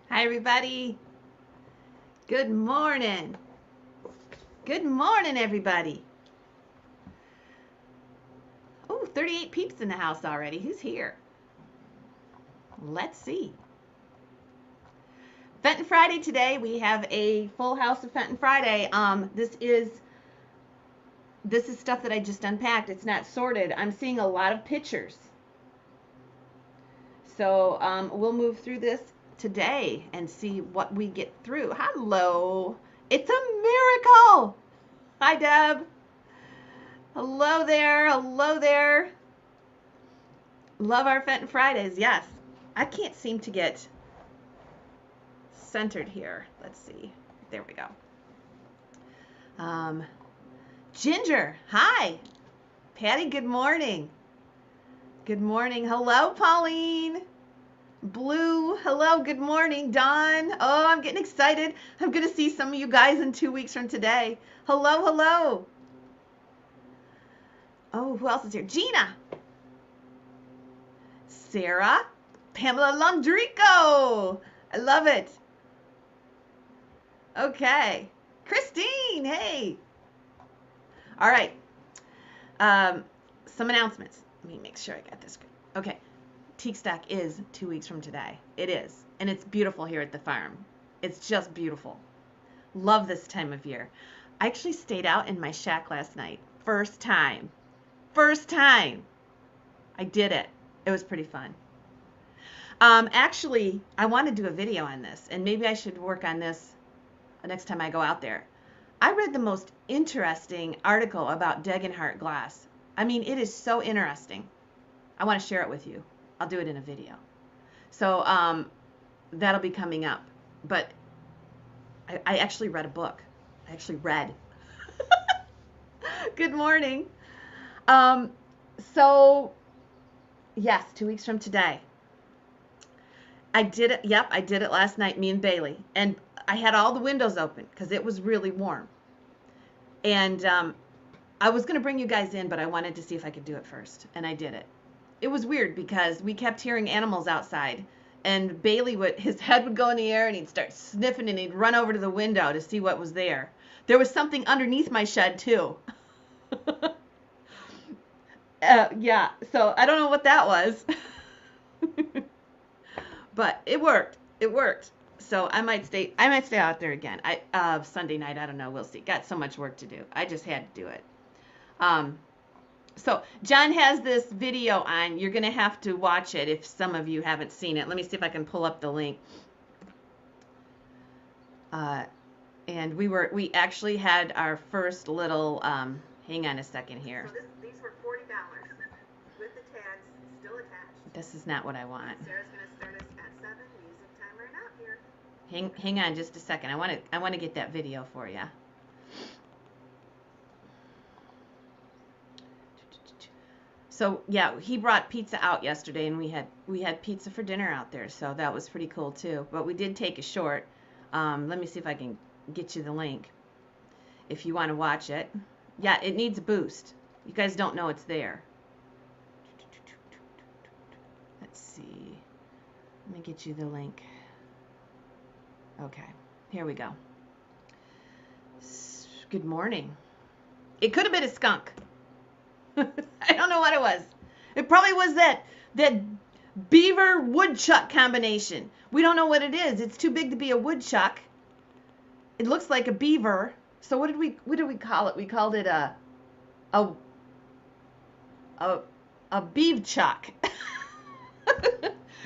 Hi, everybody. Good morning. Good morning, everybody. Oh, 38 peeps in the house already. Who's here? Let's see. Fenton Friday today. We have a full house of Fenton Friday. This is stuff that I just unpacked. It's not sorted. I'm seeing a lot of pictures. So we'll move through this today and see what we get through. Hello. It's a miracle. Hi, Deb. Hello there. Hello there. Love our Fenton Fridays. Yes. I can't seem to get centered here. Let's see. There we go. Ginger. Hi. Patty, good morning. Good morning. Hello, Pauline. Blue, hello, good morning. Don, oh, I'm getting excited. I'm going to see some of you guys in 2 weeks from today. Hello, hello. Oh, who else is here? Gina. Sarah. Pamela Londrico. I love it. Okay. Christine, hey. All right. Some announcements. Let me make sure I got this good. Okay. Teak Stack is 2 weeks from today. It is. And it's beautiful here at the farm. It's just beautiful. Love this time of year. I actually stayed out in my shack last night. First time. First time. I did it. It was pretty fun. Actually, I want to do a video on this, and maybe I should work on this next time I go out there. I read the most interesting article about Degenhart glass. I mean, it is so interesting. I want to share it with you. I'll do it in a video. So that'll be coming up. But I actually read a book. I actually read. Good morning. So, yes, 2 weeks from today. I did it. Yep, I did it last night, me and Bailey. And I had all the windows open because it was really warm. And I was going to bring you guys in, but I wanted to see if I could do it first. And I did it. It was weird because we kept hearing animals outside. And Bailey his head would go in the air and he'd start sniffing and he'd run over to the window to see what was there. There was something underneath my shed too. Yeah, so I don't know what that was. But it worked. It worked. So I might stay out there again. Sunday night, I don't know, we'll see. Got so much work to do. I just had to do it. So John has this video on. You're going to have to watch it if some of you haven't seen it. Let me see if I can pull up the link. And we actually had our first little, hang on a second here. So these were $40 with the tags still attached. This is not what I want. Sarah's going to start us at 7, music timer and out here. Hang on just a second. I want to get that video for you. So yeah, he brought pizza out yesterday, and we had pizza for dinner out there, so that was pretty cool too. But we did take a short. Let me see if I can get you the link if you want to watch it. Yeah, it needs a boost. You guys don't know it's there. Let's see. Let me get you the link. Okay, here we go. Good morning. It could have been a skunk. I don't know what it was. It probably was that beaver woodchuck combination. We don't know what it is. It's too big to be a woodchuck. It looks like a beaver. So what did we call it? We called it a beavchuck.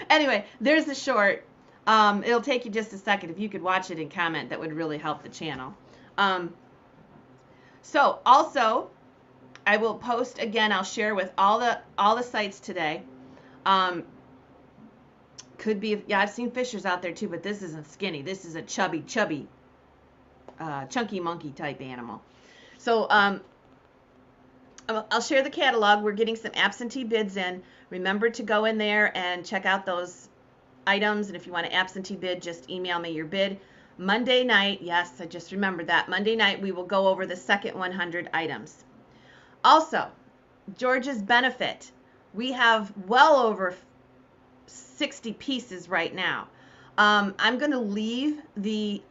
Anyway, there's the short. It'll take you just a second. If you could watch it and comment, that would really help the channel. So also, I will post again. I'll share with all the sites today. Could be, yeah, I've seen fishers out there too, but this isn't skinny. This is a chubby, chunky monkey type animal. So I'll share the catalog. We're getting some absentee bids in. Remember to go in there and check out those items. And if you want to absentee bid, just email me your bid. Monday night, yes, I just remembered that. Monday night, we will go over the second 100 items. Also, George's Benefit. We have well over 60 pieces right now. I'm going to leave it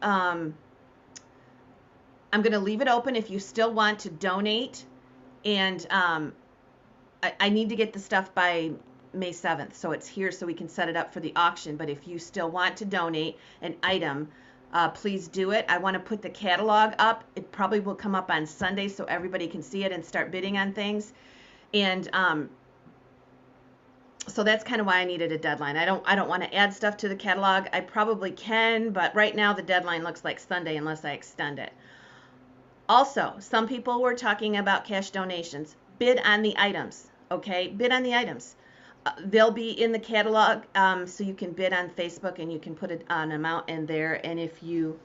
open if you still want to donate. And I need to get the stuff by May 7th, so it's here so we can set it up for the auction. But if you still want to donate an item, please do it. I want to put the catalog up. It probably will come up on Sunday so everybody can see it and start bidding on things. And so that's kind of why I needed a deadline. I don't want to add stuff to the catalog. I probably can, but right now the deadline looks like Sunday unless I extend it. Also, some people were talking about cash donations. Bid on the items, okay? Bid on the items. They'll be in the catalog, so you can bid on Facebook and you can put an amount in there. And if you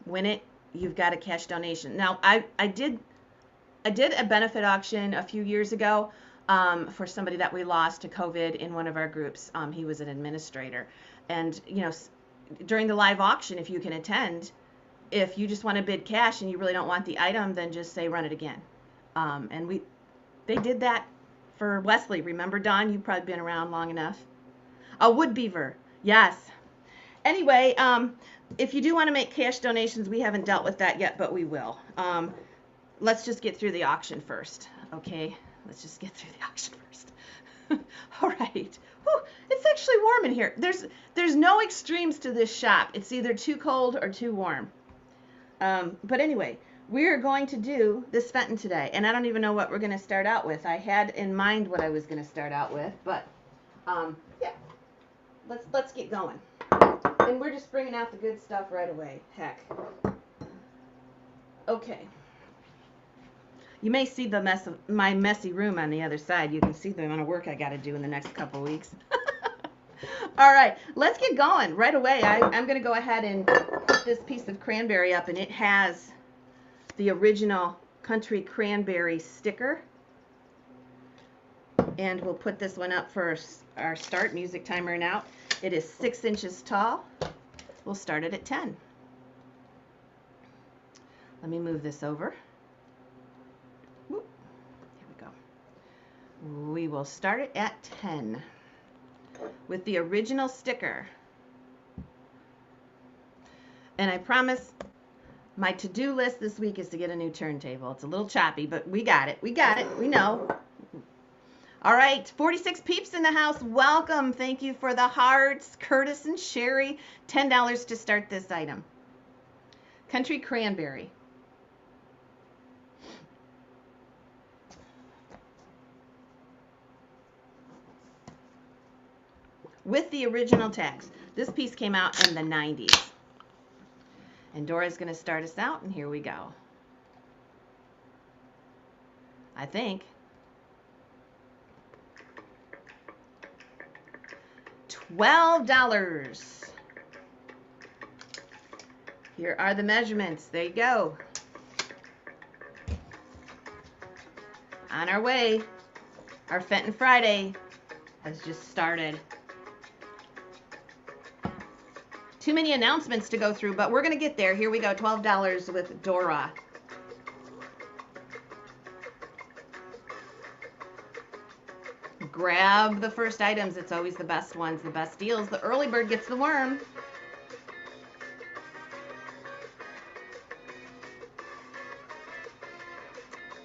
win it, you've got a cash donation. Now, I did a benefit auction a few years ago for somebody that we lost to COVID in one of our groups. He was an administrator, and during the live auction, if you can attend, if you just want to bid cash and you really don't want the item, then just say run it again. And they did that for Wesley. Remember, Don? You've probably been around long enough. A wood beaver. Yes. Anyway, if you do want to make cash donations, we haven't dealt with that yet, but we will. Let's just get through the auction first. Okay? Let's just get through the auction first. All right. Whew, it's actually warm in here. There's no extremes to this shop. It's either too cold or too warm. But anyway, we're going to do this Fenton today, and I don't even know what we're going to start out with. I had in mind what I was going to start out with, but yeah. let's get going. And we're just bringing out the good stuff right away. Heck. Okay. You may see the mess of my messy room on the other side. You can see the amount of work I got to do in the next couple weeks. All right, let's get going right away. I'm going to go ahead and put this piece of cranberry up, and it has the original country cranberry sticker. And we'll put this one up for our start music timer now. It is 6 inches tall. We'll start it at 10. Let me move this over. Whoop. Here we go. We will start it at 10 with the original sticker. And I promise my to-do list this week is to get a new turntable. It's a little choppy, but we got it. We got it. We know. All right, 46 peeps in the house. Welcome. Thank you for the hearts. Curtis and Sherry, $10 to start this item. Country cranberry. With the original tags. This piece came out in the 90s. And Dora's going to start us out, and here we go. I think. $12. Here are the measurements. There you go. On our way. Our Fenton Friday has just started. Too many announcements to go through, but we're going to get there. Here we go. $12 with Dora. Grab the first items. It's always the best ones, the best deals. The early bird gets the worm.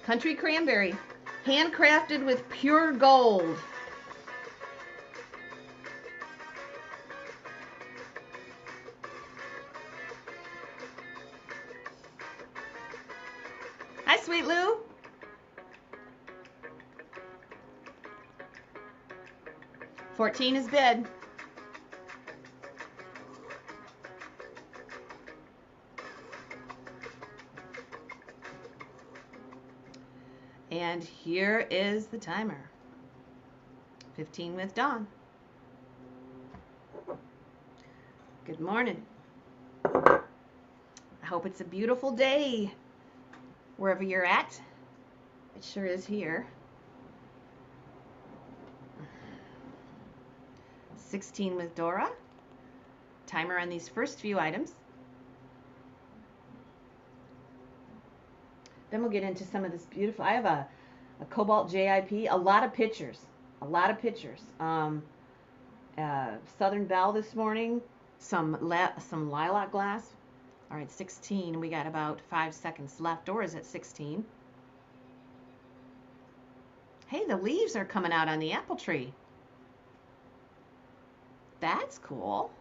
Country cranberry. Handcrafted with pure gold. Hi, Sweet Lou. $14 is bid. And here is the timer. 15 with Dawn. Good morning. I hope it's a beautiful day wherever you're at. It sure is here. 16 with Dora. Timer on these first few items. Then we'll get into some of this beautiful. I have a Cobalt JIP. A lot of pictures. A lot of pictures. Southern Belle this morning. Some lilac glass. All right, 16. We got about 5 seconds left. Dora's at 16. Hey, the leaves are coming out on the apple tree. That's cool.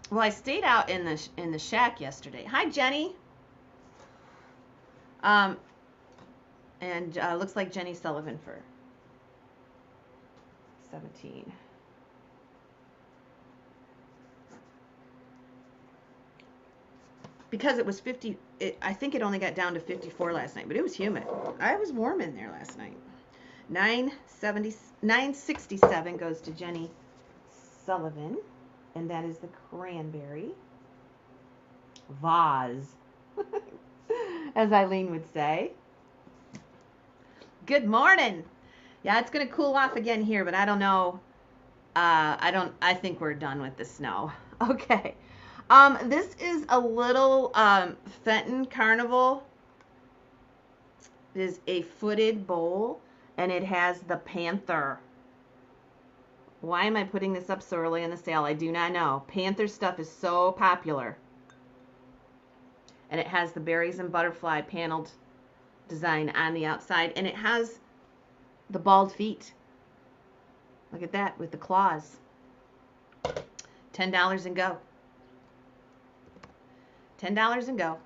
Well, I stayed out in the shack yesterday. Hi, Jenny. And looks like Jenny Sullivan for 17. Because it was 50, I think it only got down to 54 last night, but it was humid. I was warm in there last night. 967 goes to Jenny Sullivan, and that is the cranberry vase, as Eileen would say. Good morning. Yeah, it's going to cool off again here, but I don't know. I think we're done with the snow. Okay. This is a little Fenton Carnival. It is a footed bowl, and it has the panther. Why am I putting this up so early in the sale? I do not know. Panther stuff is so popular. And it has the berries and butterfly paneled design on the outside, and it has the bald feet. Look at that with the claws. $10 and go. $10 and go.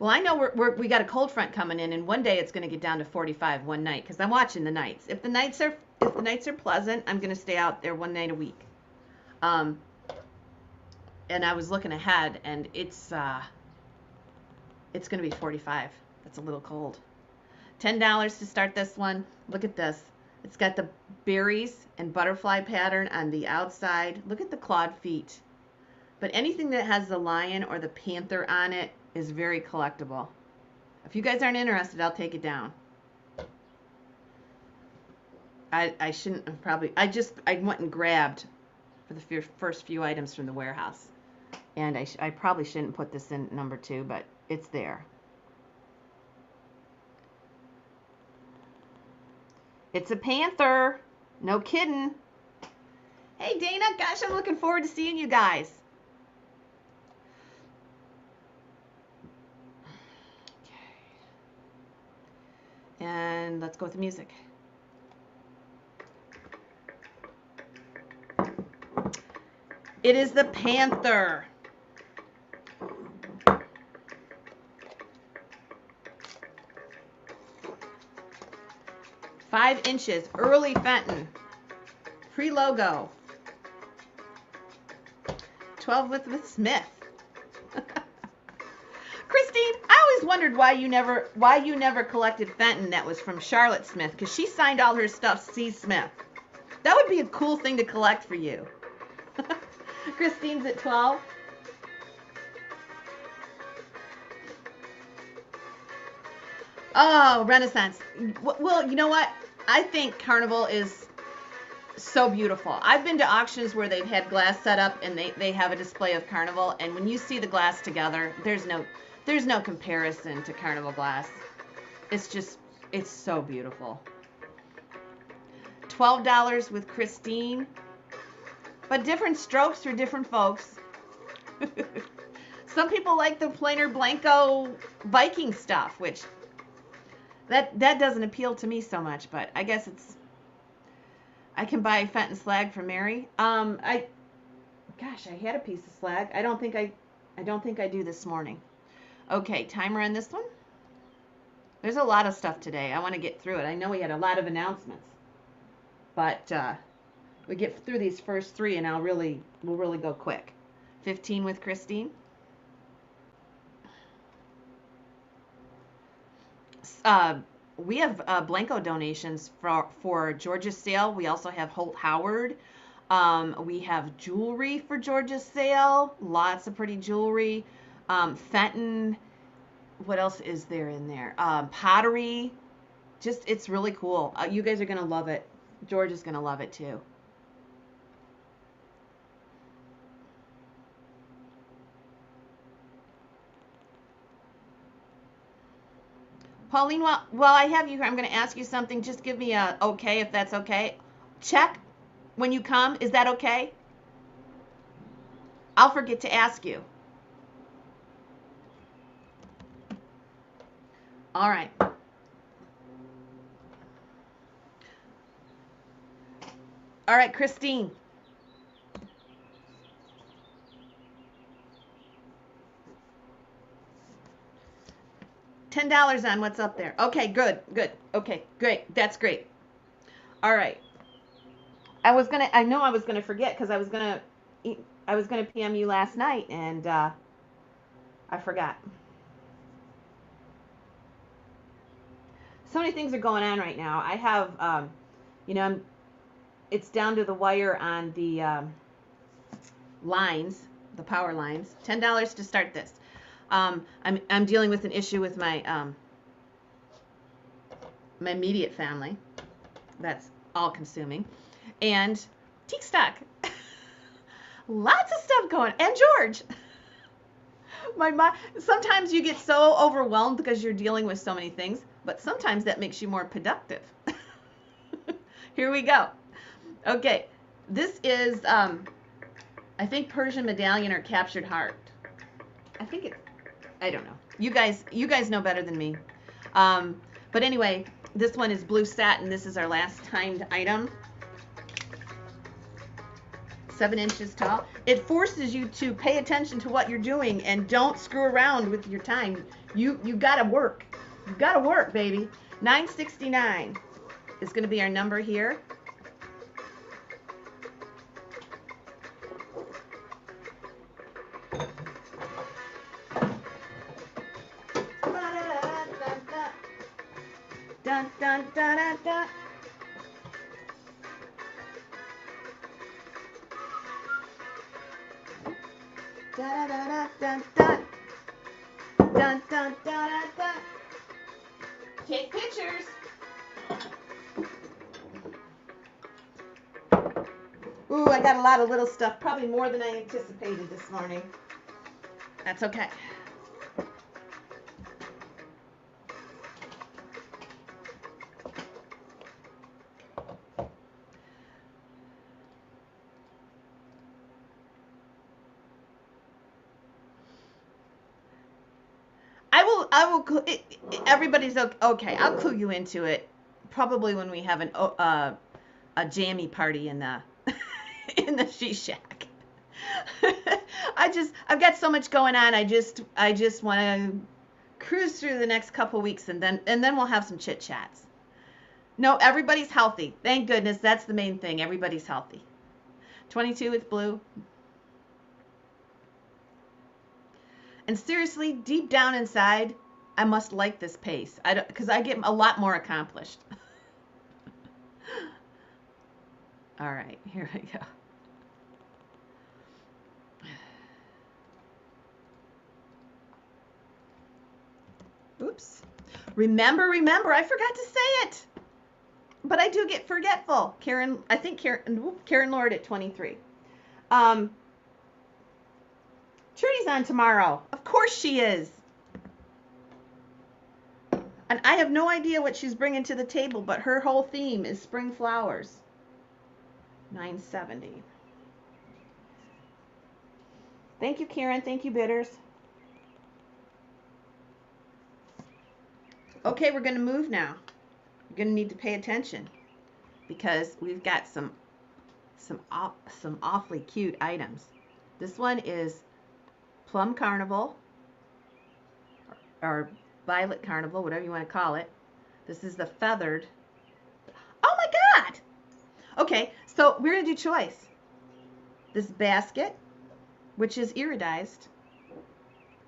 Well, I know we got a cold front coming in, and one day it's going to get down to 45 one night because I'm watching the nights. If the nights are pleasant, I'm going to stay out there one night a week. And I was looking ahead, and it's going to be 45. That's a little cold. $10 to start this one. Look at this. It's got the berries and butterfly pattern on the outside. Look at the clawed feet. But anything that has the lion or the panther on it is very collectible. If you guys aren't interested, I'll take it down. I shouldn't have probably, I went and grabbed for the first few items from the warehouse. And I probably shouldn't put this in number 2, but it's there. It's a panther. No kidding. Hey, Dana. Gosh, I'm looking forward to seeing you guys. Okay. And let's go with the music. It is the panther. Five inches, early Fenton, pre-logo. 12 with Smith. Christine, I always wondered why you never collected Fenton that was from Charlotte Smith, because she signed all her stuff C. Smith. That would be a cool thing to collect for you. Christine's at 12. Oh, Renaissance. Well, you know what? I think Carnival is so beautiful. I've been to auctions where they've had glass set up and they have a display of Carnival, and when you see the glass together, there's no comparison to Carnival glass. It's so beautiful. $12 with Christine, but different strokes for different folks. Some people like the plainer Blanco Viking stuff, which that doesn't appeal to me so much, but I guess I can buy Fenton slag for Mary. I had a piece of slag. I don't think I do this morning. Okay, timer on this one. There's a lot of stuff today. I want to get through it. I know we had a lot of announcements, but we get through these first 3 and we'll really go quick. 15 with Christine. We have Blanco donations for Georgia's sale. We also have Holt Howard. We have jewelry for Georgia's sale. Lots of pretty jewelry. Fenton. What else is there in there? Pottery. It's really cool. You guys are going to love it. George is going to love it too. Pauline, while I have you here, I'm going to ask you something. Just give me a okay if that's okay. Check when you come. Is that okay? I'll forget to ask you. All right. All right, Christine. $10 on what's up there. Okay, good. Okay, great. That's great. All right. I know I was gonna forget because I was gonna PM you last night and I forgot. So many things are going on right now. I have, it's down to the wire on the lines, the power lines. $10 to start this. I'm dealing with an issue with my my immediate family. That's all consuming. And teak stock. Lots of stuff going. And George. Sometimes you get so overwhelmed because you're dealing with so many things, but sometimes that makes you more productive. Here we go. Okay. This is I think Persian medallion or captured heart. I don't know. You guys know better than me. But anyway, this one is blue satin. This is our last timed item. 7 inches tall. It forces you to pay attention to what you're doing and don't screw around with your time. You gotta work. You gotta work, baby. 969 is gonna be our number here. Dun, dun, dun, dun, dun. Da, da, da, dun, dun. Dun, dun, dun, dun, dun. Take pictures. Ooh, I got a lot of little stuff, probably more than I anticipated this morning. That's okay. Everybody's okay. I'll clue you into it. Probably when we have a jammy party in the in the she shack. I've got so much going on. I just want to cruise through the next couple weeks, and then we'll have some chit chats. No, everybody's healthy. Thank goodness. That's the main thing. Everybody's healthy. 22 with blue. And seriously, deep down inside, I must like this pace. Because I get a lot more accomplished. All right, here we go. Oops. Remember, I forgot to say it. But I do get forgetful. Karen Lord at 23. Trudy's on tomorrow. Of course she is. And I have no idea what she's bringing to the table, but her whole theme is spring flowers. 970. Thank you, Karen. Thank you, Bitters. Okay, we're going to move now. You're going to need to pay attention because we've got some awfully cute items. This one is Plum Carnival or Violet Carnival, whatever you want to call it. This is the feathered. Oh my God! Okay, so we're going to do choice. This basket, which is iridized,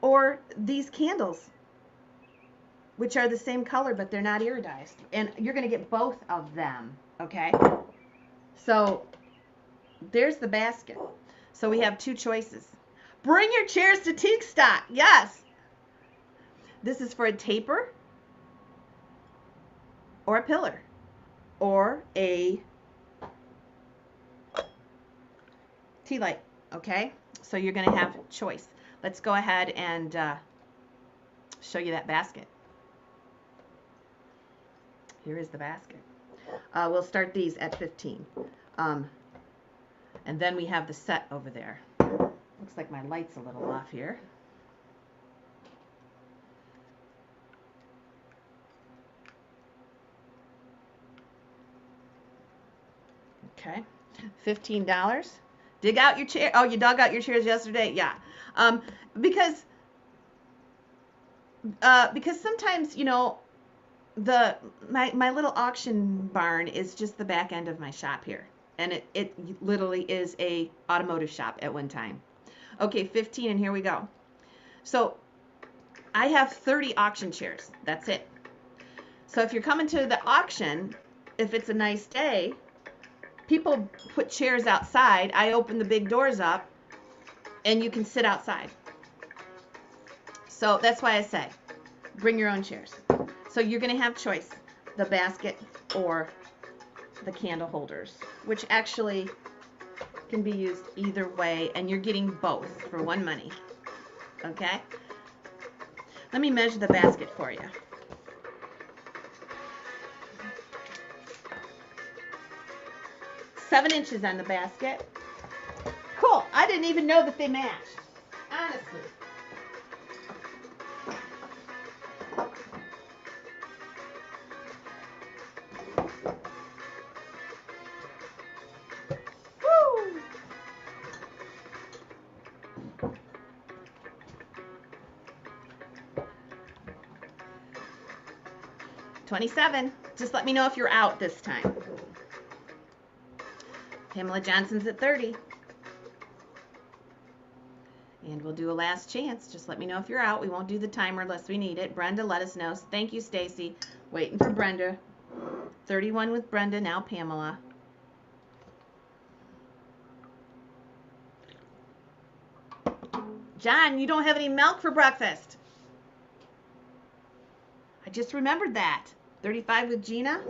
or these candles, which are the same color, but they're not iridized. And you're going to get both of them, okay? So there's the basket. So we have two choices. Bring your chairs to Teak Stock. Yes. This is for a taper or a pillar or a tea light, okay? So you're going to have choice. Let's go ahead and show you that basket. Here is the basket. We'll start these at 15. And then we have the set over there. Looks like my light's a little off here. Okay, $15. Dig out your chair. Oh, you dug out your chairs yesterday? Yeah. Because sometimes, you know, my little auction barn is just the back end of my shop here. And it literally is a automotive shop at one time. Okay, 15, and here we go. So I have 30 auction chairs. That's it. So if you're coming to the auction, if it's a nice day, people put chairs outside. I open the big doors up, and you can sit outside. So that's why I say, bring your own chairs. So you're going to have choice, the basket or the candle holders, which actually can be used either way, and you're getting both for one money. Okay? Let me measure the basket for you. Seven inches on the basket. Cool. I didn't even know that they matched. Honestly. Woo! 27. Just let me know if you're out this time. Pamela Johnson's at 30. And we'll do a last chance. Just let me know if you're out. We won't do the timer unless we need it. Brenda, let us know. So thank you, Stacy. Waiting for Brenda. 31 with Brenda, now Pamela. John, you don't have any milk for breakfast. I just remembered that. 35 with Gina.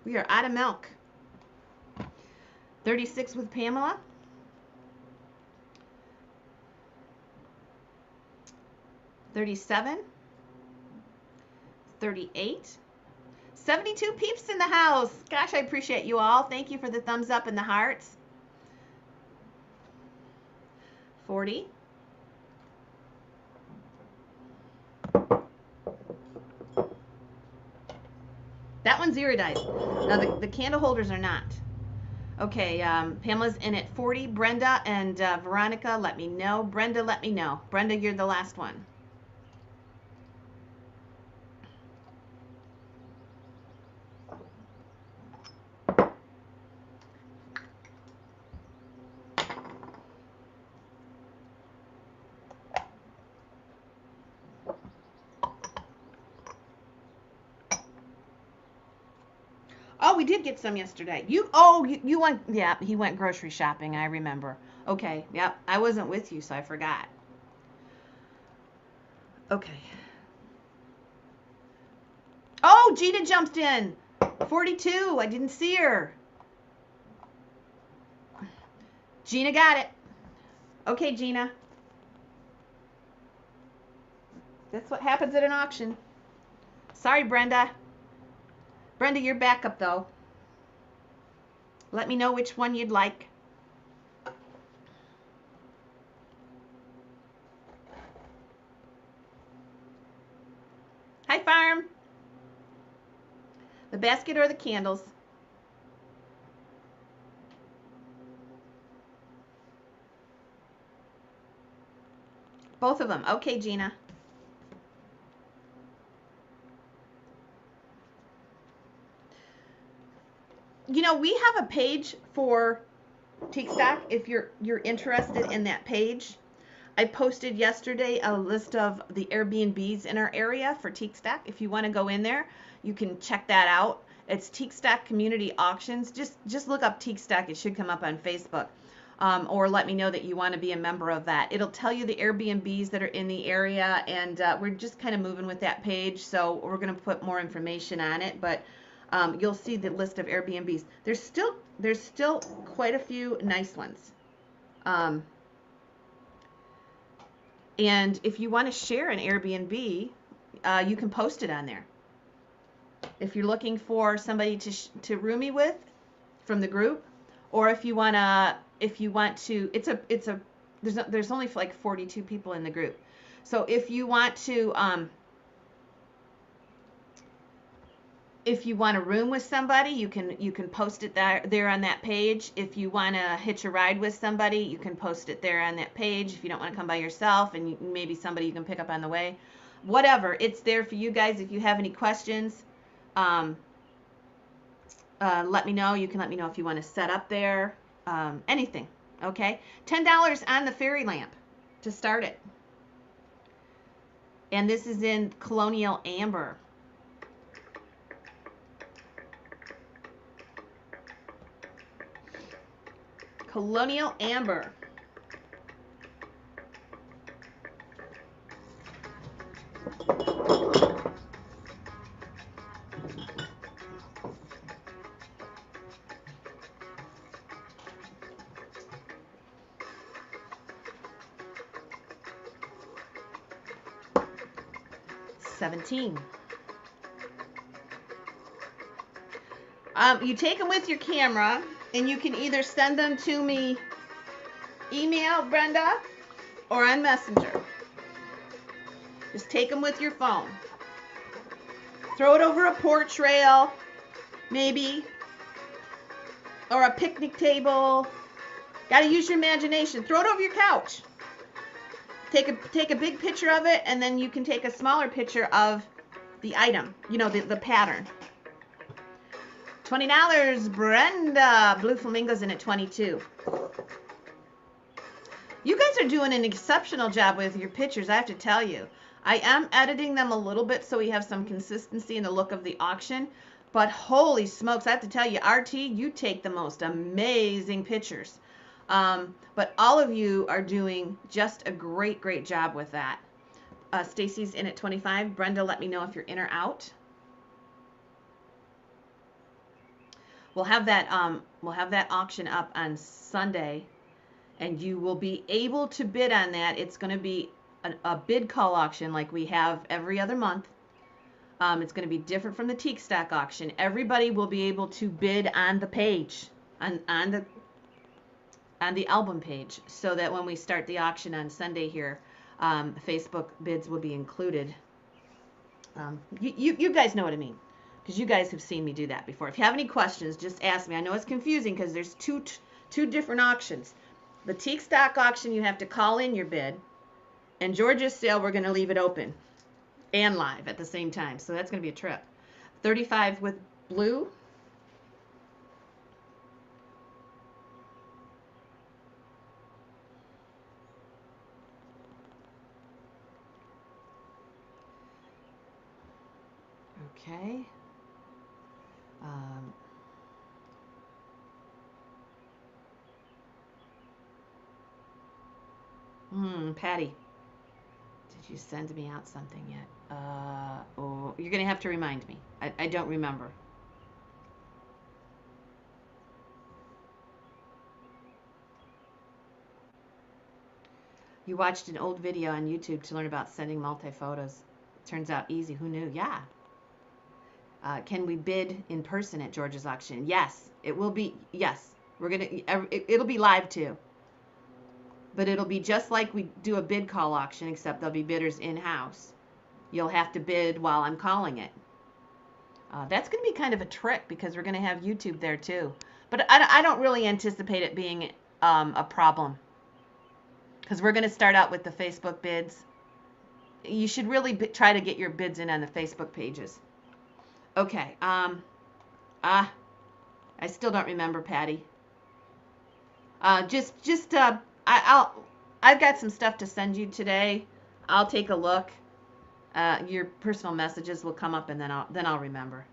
We are out of milk. 36 with Pamela. 37. 38. 72 peeps in the house. Gosh, I appreciate you all. Thank you for the thumbs up and the hearts. 40. That one's iridized. Now the candle holders are not. Okay, Pamela's in at 40. Brenda and Veronica, let me know. Brenda, let me know. Brenda, you're the last one. Oh, we did get some yesterday. You went, yeah, he went grocery shopping, I remember. Okay, yep, I wasn't with you, so I forgot. Okay. Oh, Gina jumped in. 42, I didn't see her. Gina got it. Okay, Gina. That's what happens at an auction. Sorry, Brenda. Brenda, you're back up, though. Let me know which one you'd like. Hi, Farm. The basket or the candles? Both of them. Okay, Gina. You know, we have a page for Teak Stock if you're interested in that page. I posted yesterday a list of the Airbnbs in our area for Teak Stock. If you want to go in there, you can check that out. It's Teak Stock Community Auctions. Just look up Teak Stock. It should come up on Facebook. Or let me know that you want to be a member of that. It'll tell you the Airbnbs that are in the area, and we're just kind of moving with that page, so we're going to put more information on it, but you'll see the list of Airbnbs. There's still quite a few nice ones. And if you want to share an Airbnb, you can post it on there. If you're looking for somebody to roomie with from the group, or if you want to, there's only like 42 people in the group. So if you want to, if you want to room with somebody, you can post it there on that page. If you want to hitch a ride with somebody, you can post it there on that page. If you don't want to come by yourself, and maybe somebody you can pick up on the way, whatever, it's there for you guys. If you have any questions, let me know. You can let me know if you want to set up there, anything. Okay, $10 on the fairy lamp to start it. And this is in Colonial Amber. Colonial Amber. $17. You take them with your camera, and you can either send them to me email, Brenda, or on Messenger. Just take them with your phone. Throw it over a porch rail, maybe, or a picnic table. Got to use your imagination. Throw it over your couch. Take a big picture of it, and then you can take a smaller picture of the item, you know, the pattern. $20, Brenda. Blue Flamingos in at 22. You guys are doing an exceptional job with your pictures, I have to tell you. I am editing them a little bit so we have some consistency in the look of the auction. But holy smokes, I have to tell you, RT, you take the most amazing pictures. But all of you are doing just a great, great job with that. Stacy's in at 25. Brenda, let me know if you're in or out. We'll have that auction up on Sunday, and you will be able to bid on that. It's going to be a bid call auction like we have every other month. It's going to be different from the teak stock auction. Everybody will be able to bid on the page, on the album page, so that when we start the auction on Sunday here, Facebook bids will be included. You guys know what I mean, because you guys have seen me do that before. If you have any questions, just ask me. I know it's confusing because there's two different auctions. The teak stock auction, you have to call in your bid, and Georgia's sale, we're going to leave it open and live at the same time. So that's going to be a trip. 35 with blue. Okay. Patty, did you send me out something yet? Oh, you're going to have to remind me. I don't remember. You watched an old video on YouTube to learn about sending multi-photos. Turns out easy. Who knew? Yeah. Can we bid in person at Georgia's auction? Yes. It will be. Yes. It'll be live too. But it'll be just like we do a bid call auction, except there'll be bidders in-house. You'll have to bid while I'm calling it. That's going to be kind of a trick because we're going to have YouTube there too. But I don't really anticipate it being a problem, because we're going to start out with the Facebook bids. You should really try to get your bids in on the Facebook pages. Okay. I still don't remember, Patty. I've got some stuff to send you today. I'll take a look. Your personal messages will come up, and then I'll remember.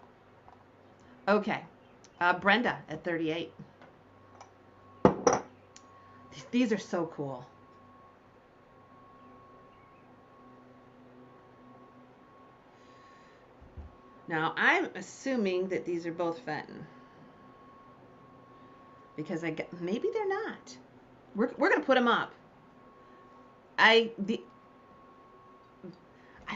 Okay. Brenda at 38. These are so cool. Now, I'm assuming that these are both Fenton, because maybe they're not. We're going to put them up. I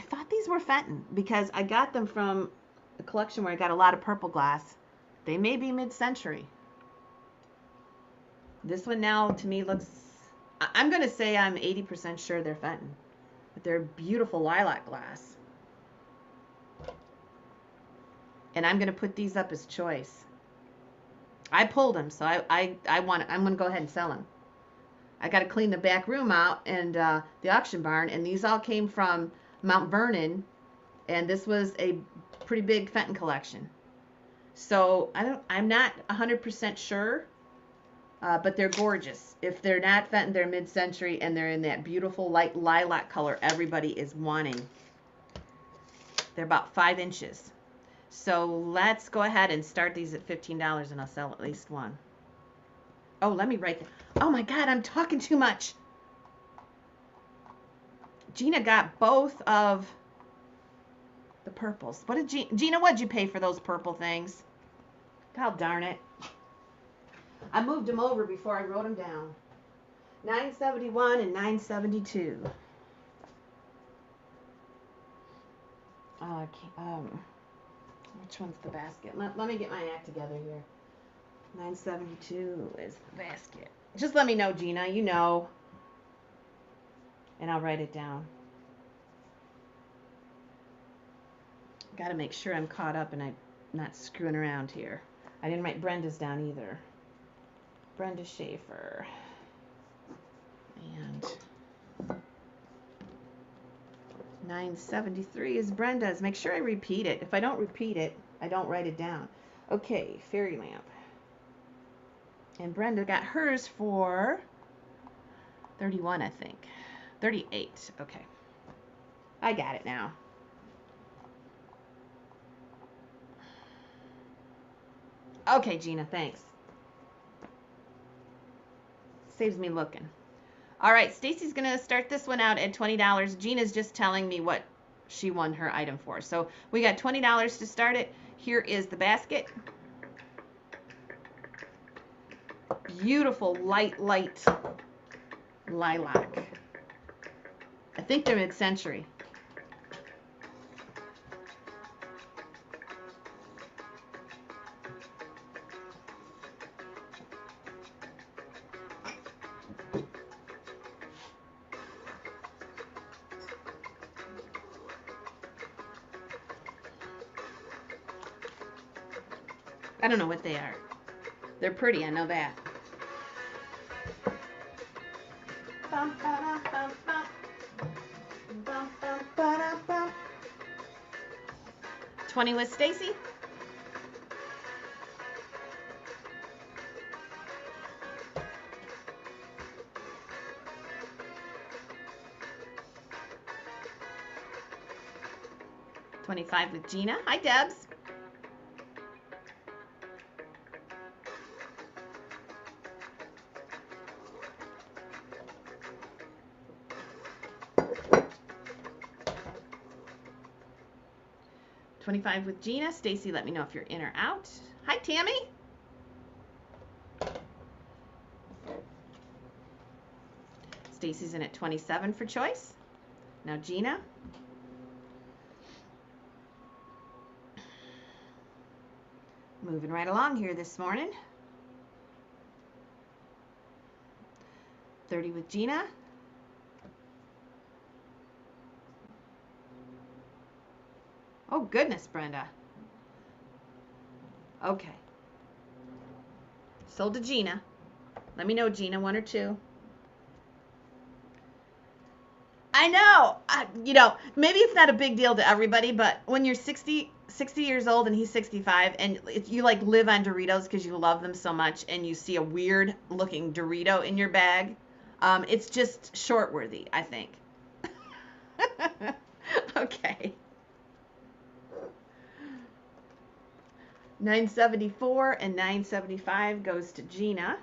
thought these were Fenton because I got them from a collection where I got a lot of purple glass. They may be mid-century. This one now to me looks, I'm going to say I'm 80% sure they're Fenton, but they're beautiful lilac glass. And I'm going to put these up as choice. I pulled them, so I'm going to go ahead and sell them. I got to clean the back room out and the auction barn, and these all came from Mount Vernon, and this was a pretty big Fenton collection. So I'm not 100% sure, but they're gorgeous. If they're not Fenton, they're mid-century, and they're in that beautiful light lilac color everybody is wanting. They're about 5 inches. So let's go ahead and start these at $15, and I'll sell at least one. Oh, let me write that. Oh my God, I'm talking too much. Gina got both of the purples. What did Gina, what'd you pay for those purple things? God darn it. I moved them over before I wrote them down. $9.71 and $9.72. Which one's the basket? Let me get my act together here. $9.72 is the basket. Just let me know, Gina. You know. And I'll write it down. Got to make sure I'm caught up and I'm not screwing around here. I didn't write Brenda's down either. Brenda Schaefer. And 973 is Brenda's. Make sure I repeat it. If I don't repeat it, I don't write it down. Okay, fairy lamp. And Brenda got hers for 31, I think. 38. Okay. I got it now. Okay, Gina, thanks. Saves me looking. All right, Stacy's going to start this one out at $20. Gina's just telling me what she won her item for. So we got $20 to start it. Here is the basket. Beautiful light lilac. I think they're mid-century. I don't know what they are. They're pretty, I know that. 20 with Stacy. $25 with Gina. Hi, Debs. $25 with Gina. Stacy, let me know if you're in or out. Hi, Tammy. Stacy's in at 27 for choice. Now Gina. Moving right along here this morning. 30 with Gina. Oh, goodness, Brenda. Okay. Sold to Gina. Let me know, Gina, 1 or 2. I know. Maybe it's not a big deal to everybody, but when you're 60 years old and he's 65 and you like live on Doritos because you love them so much and you see a weird looking Dorito in your bag, it's just short-worthy, I think. Okay. 974 and 975 goes to Gina.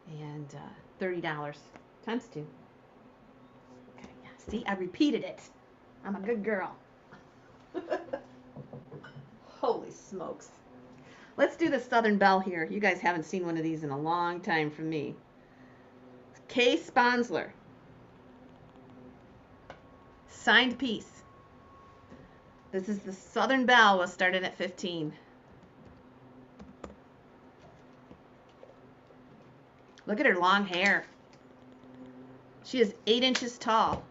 And $30 times 2. Okay, see, I repeated it. I'm a good girl. Holy smokes. Let's do the Southern Belle here. You guys haven't seen one of these in a long time from me. Kay Sponsler. Signed piece. This is the Southern Belle. We'll start it at 15. Look at her long hair. She is 8 inches tall.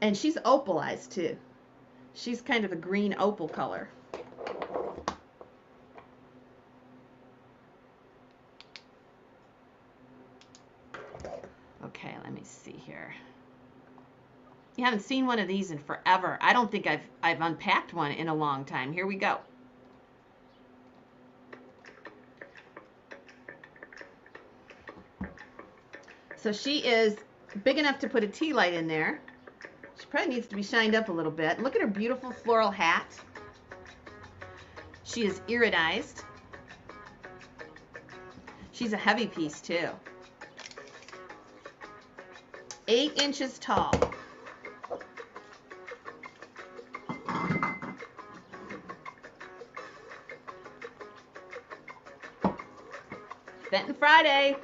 And she's opalized too. She's kind of a green opal color. Okay, let me see here. You haven't seen one of these in forever. I don't think I've unpacked one in a long time. Here we go. So she is big enough to put a tea light in there. She probably needs to be shined up a little bit. Look at her beautiful floral hat. She is iridized. She's a heavy piece too. 8 inches tall. Fenton Friday.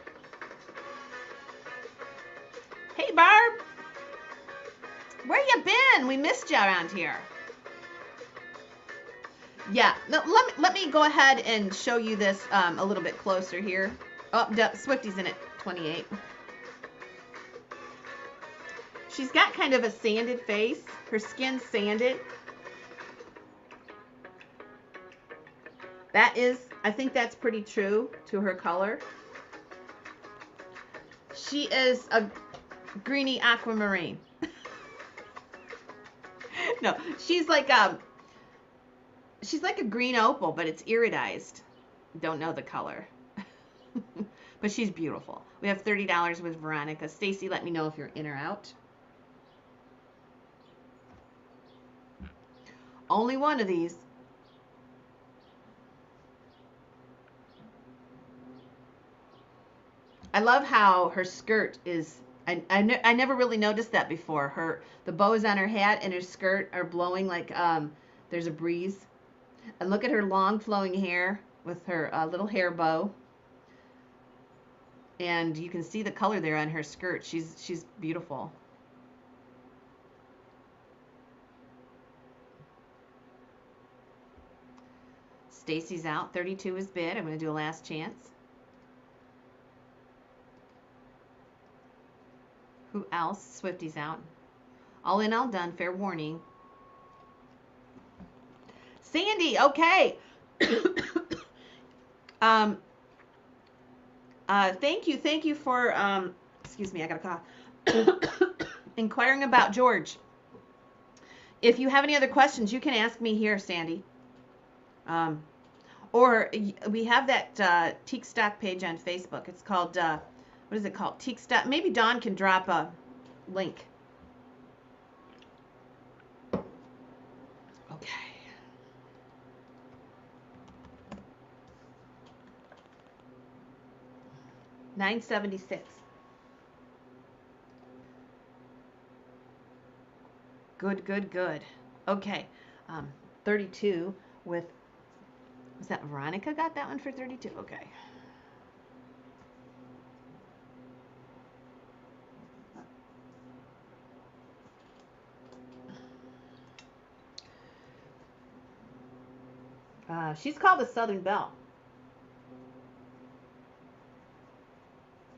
Hey, Barb. Where you been? We missed you around here. Yeah, no, let me go ahead and show you this a little bit closer here. Oh, Swifty's in it. 28. She's got kind of a sanded face. Her skin's sanded. That is, I think that's pretty true to her color. She is a greeny aquamarine. No, she's like a green opal, but it's iridized. Don't know the color. But she's beautiful. We have $30 with Veronica. Stacy, let me know if you're in or out. Only one of these. I love how her skirt is. I never really noticed that before. The bows on her hat and her skirt are blowing like there's a breeze. And look at her long flowing hair with her little hair bow. And you can see the color there on her skirt. She's beautiful. Stacy's out. 32 is bid. I'm going to do a last chance. Who else? Swifty's out. All in, all done. Fair warning. Sandy, okay. Thank you for, excuse me, I got a cough. Inquiring about George. If you have any other questions, you can ask me here, Sandy. Or we have that Teak Stock page on Facebook. It's called, what is it called? Teak Stock. Maybe Dawn can drop a link. Okay. $9.76. Good. Okay. 32 with, was that Veronica got that one for 32? Okay. She's called the Southern Belle.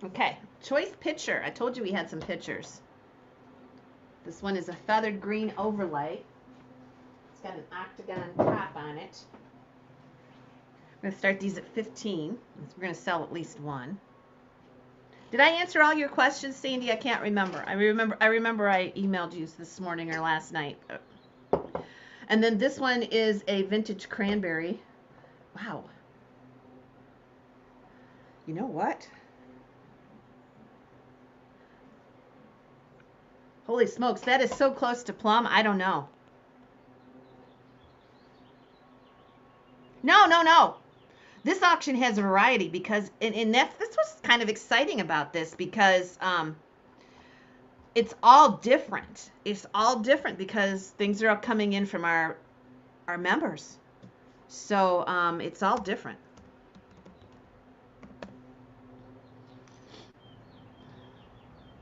Okay, choice picture. I told you we had some pictures. This one is a feathered green overlay. It's got an octagon top on it. We're going to start these at 15. We're going to sell at least one. Did I answer all your questions, Sandy? I can't remember. I remember I emailed you this morning or last night. And then this one is a vintage cranberry. Wow. You know what? Holy smokes, that is so close to plum. I don't know. No. This auction has a variety because, and that's what's kind of exciting about this, because it's all different. It's all different because things are coming in from our members. So it's all different.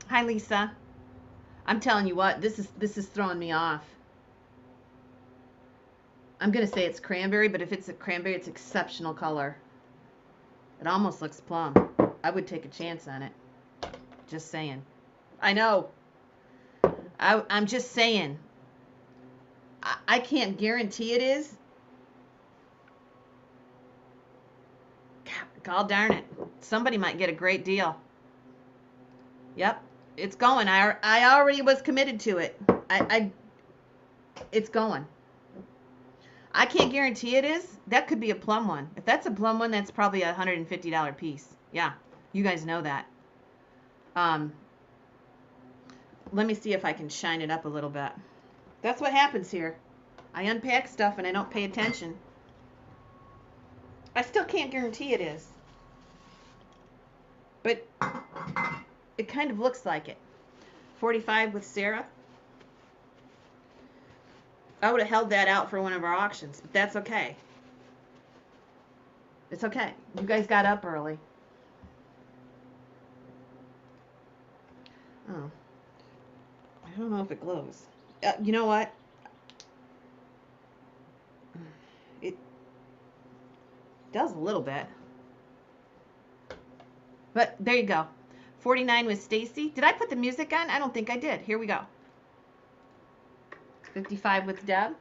Hi, Lisa. I'm telling you what, this is throwing me off. I'm going to say it's cranberry, but if it's a cranberry, it's exceptional color. It almost looks plum. I would take a chance on it. Just saying. I know. I'm just saying. I can't guarantee it is. God darn it. Somebody might get a great deal. Yep. It's going. I already was committed to it. It's going. I can't guarantee it is. That could be a plum one. If that's a plum one, that's probably a $150 piece. Yeah, you guys know that. Let me see if I can shine it up a little bit. That's what happens here. I unpack stuff and I don't pay attention. I still can't guarantee it is. But it kind of looks like it. 45 with Sarah. I would have held that out for one of our auctions, but that's okay. It's okay. You guys got up early. Oh. I don't know if it glows. You know what? It does a little bit. But there you go. 49 with Stacy. Did I put the music on? I don't think I did. Here we go. 55 with Deb.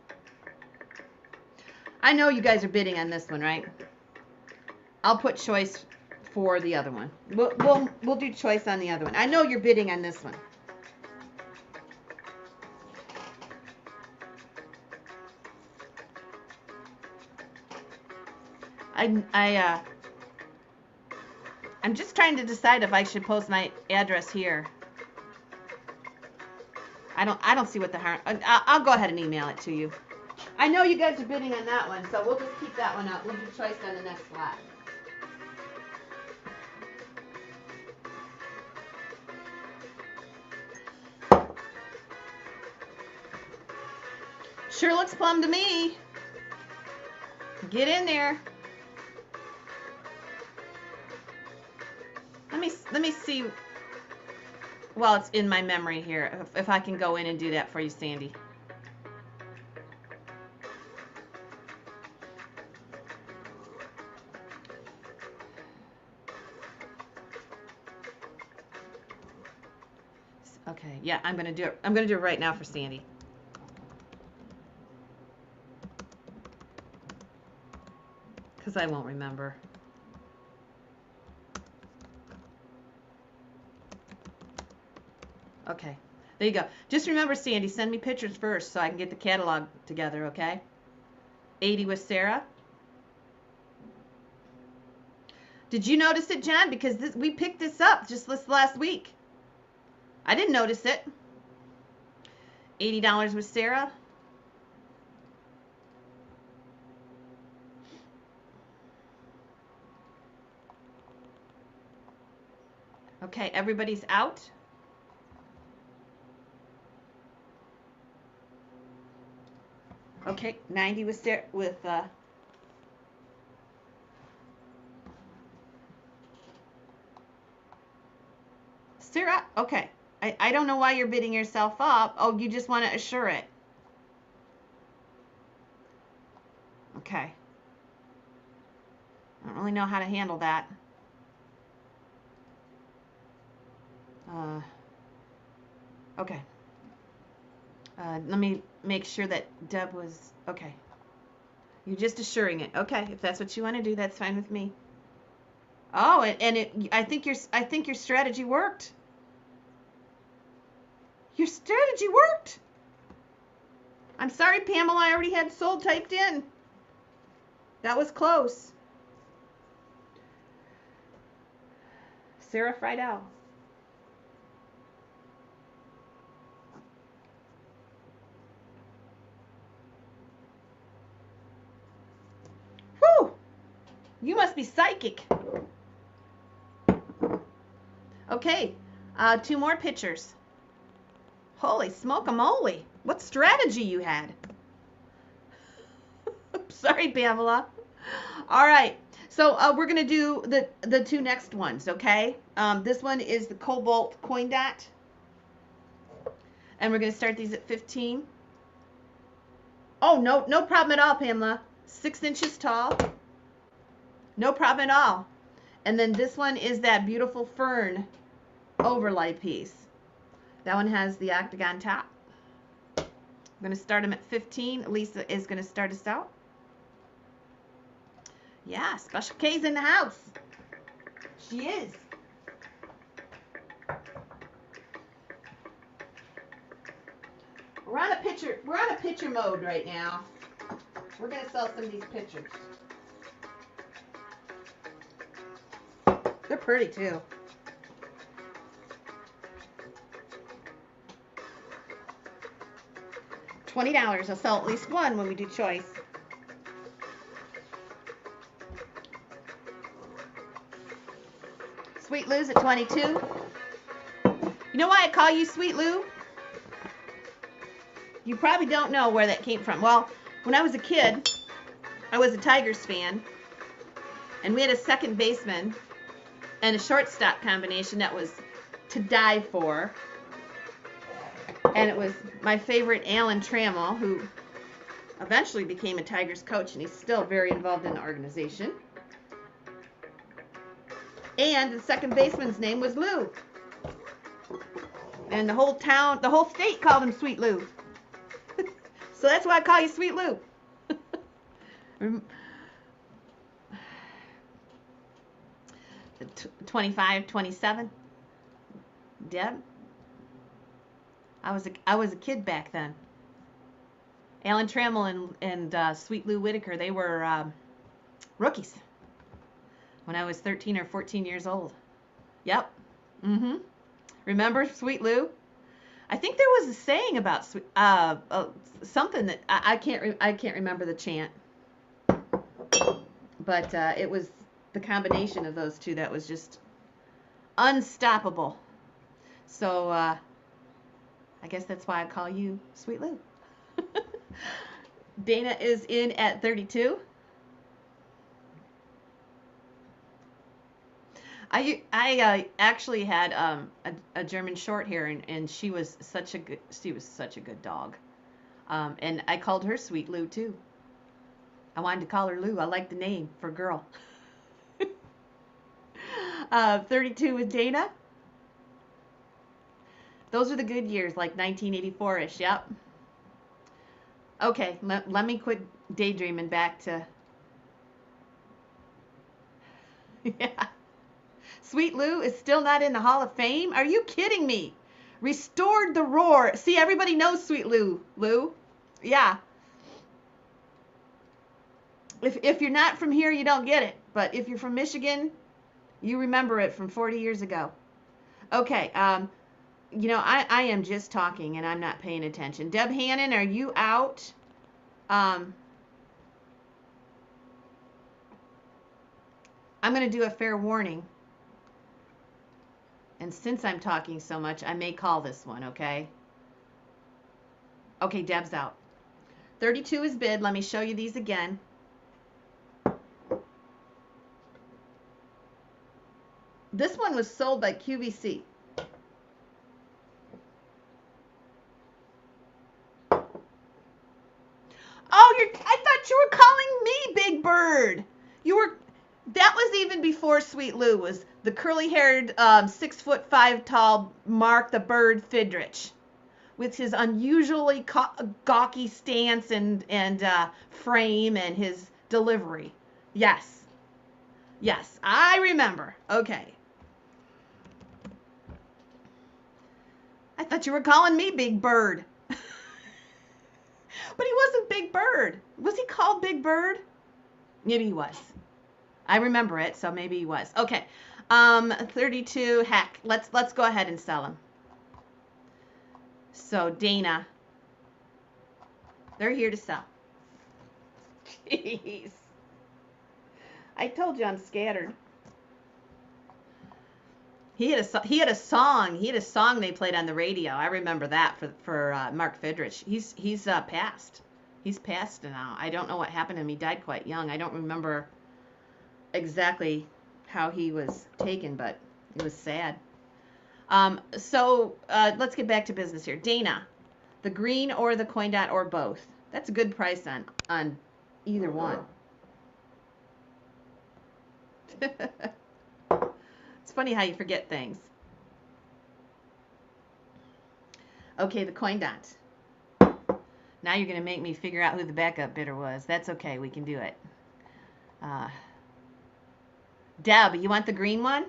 I know you guys are bidding on this one, right? I'll put choice for the other one. We'll do choice on the other one. I know you're bidding on this one. I'm just trying to decide if I should post my address here. I don't see what the harm. I'll go ahead and email it to you. I know you guys are bidding on that one, so we'll just keep that one up. We'll do choice on the next lot. Sure looks plum to me. Get in there. Let me see. Well, it's in my memory here. If I can go in and do that for you, Sandy. Okay, yeah, I'm gonna do it. I'm gonna do it right now for Sandy. Because I won't remember. Okay, there you go. Just remember, Sandy, send me pictures first so I can get the catalog together, okay? 80 with Sarah. Did you notice it, John? Because we picked this up just this last week. I didn't notice it. $80 with Sarah. Okay, everybody's out. Okay, 90 with Sarah, Sarah. Okay, I don't know why you're bidding yourself up. Oh, you just want to assure it. Okay. I don't really know how to handle that. Okay. Let me make sure that Deb was okay. You're just assuring it. Okay, if that's what you want to do, that's fine with me. Oh, I think your strategy worked. Your strategy worked. I'm sorry, Pamela. I already had sold typed in. That was close. Sarah Friedel. Whew! You must be psychic. Okay, 2 more pictures. Holy smoke-a-moly. What strategy you had. Sorry, Pamela. All right. So we're going to do the 2 next ones, okay? This one is the Cobalt Coin Dot. And we're going to start these at 15. Oh, no problem at all, Pamela. 6 inches tall. No problem at all. And then this one is that beautiful fern overlay piece. That one has the octagon top. I'm going to start them at 15. Lisa is going to start us out. Yeah, Special K's in the house. She is. We're on a picture mode right now. We're going to sell some of these pictures. They're pretty too. $20. I'll sell at least one when we do choice. Sweet Lou's at 22. You know why I call you Sweet Lou? You probably don't know where that came from. Well, when I was a kid, I was a Tigers fan, and we had a second baseman and a shortstop combination that was to die for. And it was my favorite Alan Trammell, who eventually became a Tigers coach, and he's still very involved in the organization. And the second baseman's name was Lou. And the whole town, the whole state called him Sweet Lou. So that's why I call you Sweet Lou. 25, 27. Deb? I was a kid back then. Alan Trammell and Sweet Lou Whitaker, they were rookies when I was 13 or 14 years old. Yep. Remember Sweet Lou? I think there was a saying about something that I can't remember the chant, but it was the combination of those two that was just unstoppable. So I guess that's why I call you Sweet Lou. Dana is in at 32. I actually had a German short hair, and she was such a good dog, and I called her Sweet Lou too. I wanted to call her Lou. I like the name for a girl. 32 with Dana. Those are the good years, like 1984-ish. Yep. Okay, let me quit daydreaming back to. Yeah. Sweet Lou is still not in the Hall of Fame? Are you kidding me? Restored the roar. See, everybody knows Sweet Lou. Lou? Yeah. If you're not from here, you don't get it. But if you're from Michigan, you remember it from 40 years ago. Okay, you know, I am just talking and I'm not paying attention. Deb Hannon, are you out? I'm going to do a fair warning. And since I'm talking so much, I may call this one, okay? Okay, Deb's out. 32 is bid. Let me show you these again. This one was sold by QVC. Oh, I thought you were calling me Big Bird. That was even before Sweet Lou was the curly-haired, 6'5" tall Mark the Bird Fidrich, with his unusually gawky stance and frame and his delivery. Yes, I remember. Okay. I thought you were calling me Big Bird. But he wasn't Big Bird. Was he called Big Bird? Maybe he was. I remember it, so maybe he was. Okay. 32. Heck, let's go ahead and sell him. So Dana, they're here to sell. Jeez. I told you I'm scattered. He had a song they played on the radio. I remember that for Mark Fidrich. He's passed. He's passed now. I don't know what happened to him. He died quite young. I don't remember exactly how he was taken, but it was sad. So let's get back to business here. Dana, the green or the coin dot or both. That's a good price on either one. It's funny how you forget things. Okay, the coin dot. Now you're going to make me figure out who the backup bidder was. That's okay. We can do it. Deb, you want the green one?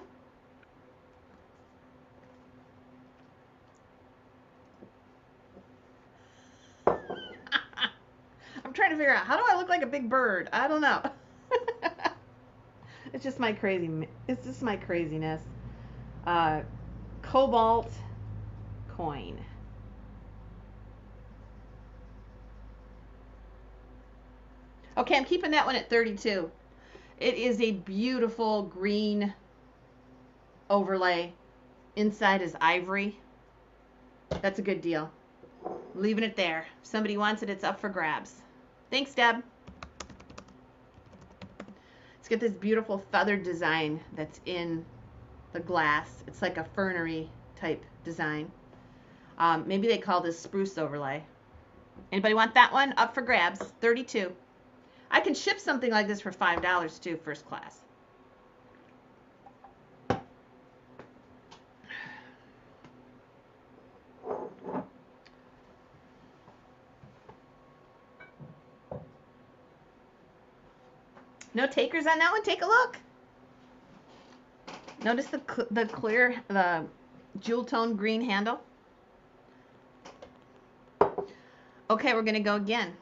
I'm trying to figure out, how do I look like a big bird? I don't know. It's just my craziness. Cobalt coin. Okay, I'm keeping that one at 32. It is a beautiful green overlay. Inside is ivory. That's a good deal. Leaving it there. If somebody wants it, it's up for grabs. Thanks, Deb. Let's get this beautiful feathered design that's in the glass. It's like a fernery type design. Maybe they call this spruce overlay. Anybody want that one? Up for grabs. 32. I can ship something like this for $5 too, first class. No takers on that one? Take a look. Notice the clear, the jewel tone green handle. Okay, we're going to go again.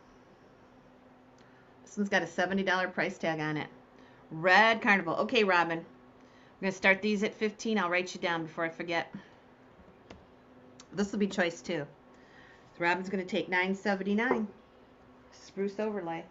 This one's got a $70 price tag on it. Red Carnival. Okay, Robin. We're going to start these at 15. I'll write you down before I forget. This will be choice 2. So Robin's going to take $9.79. Spruce overlay.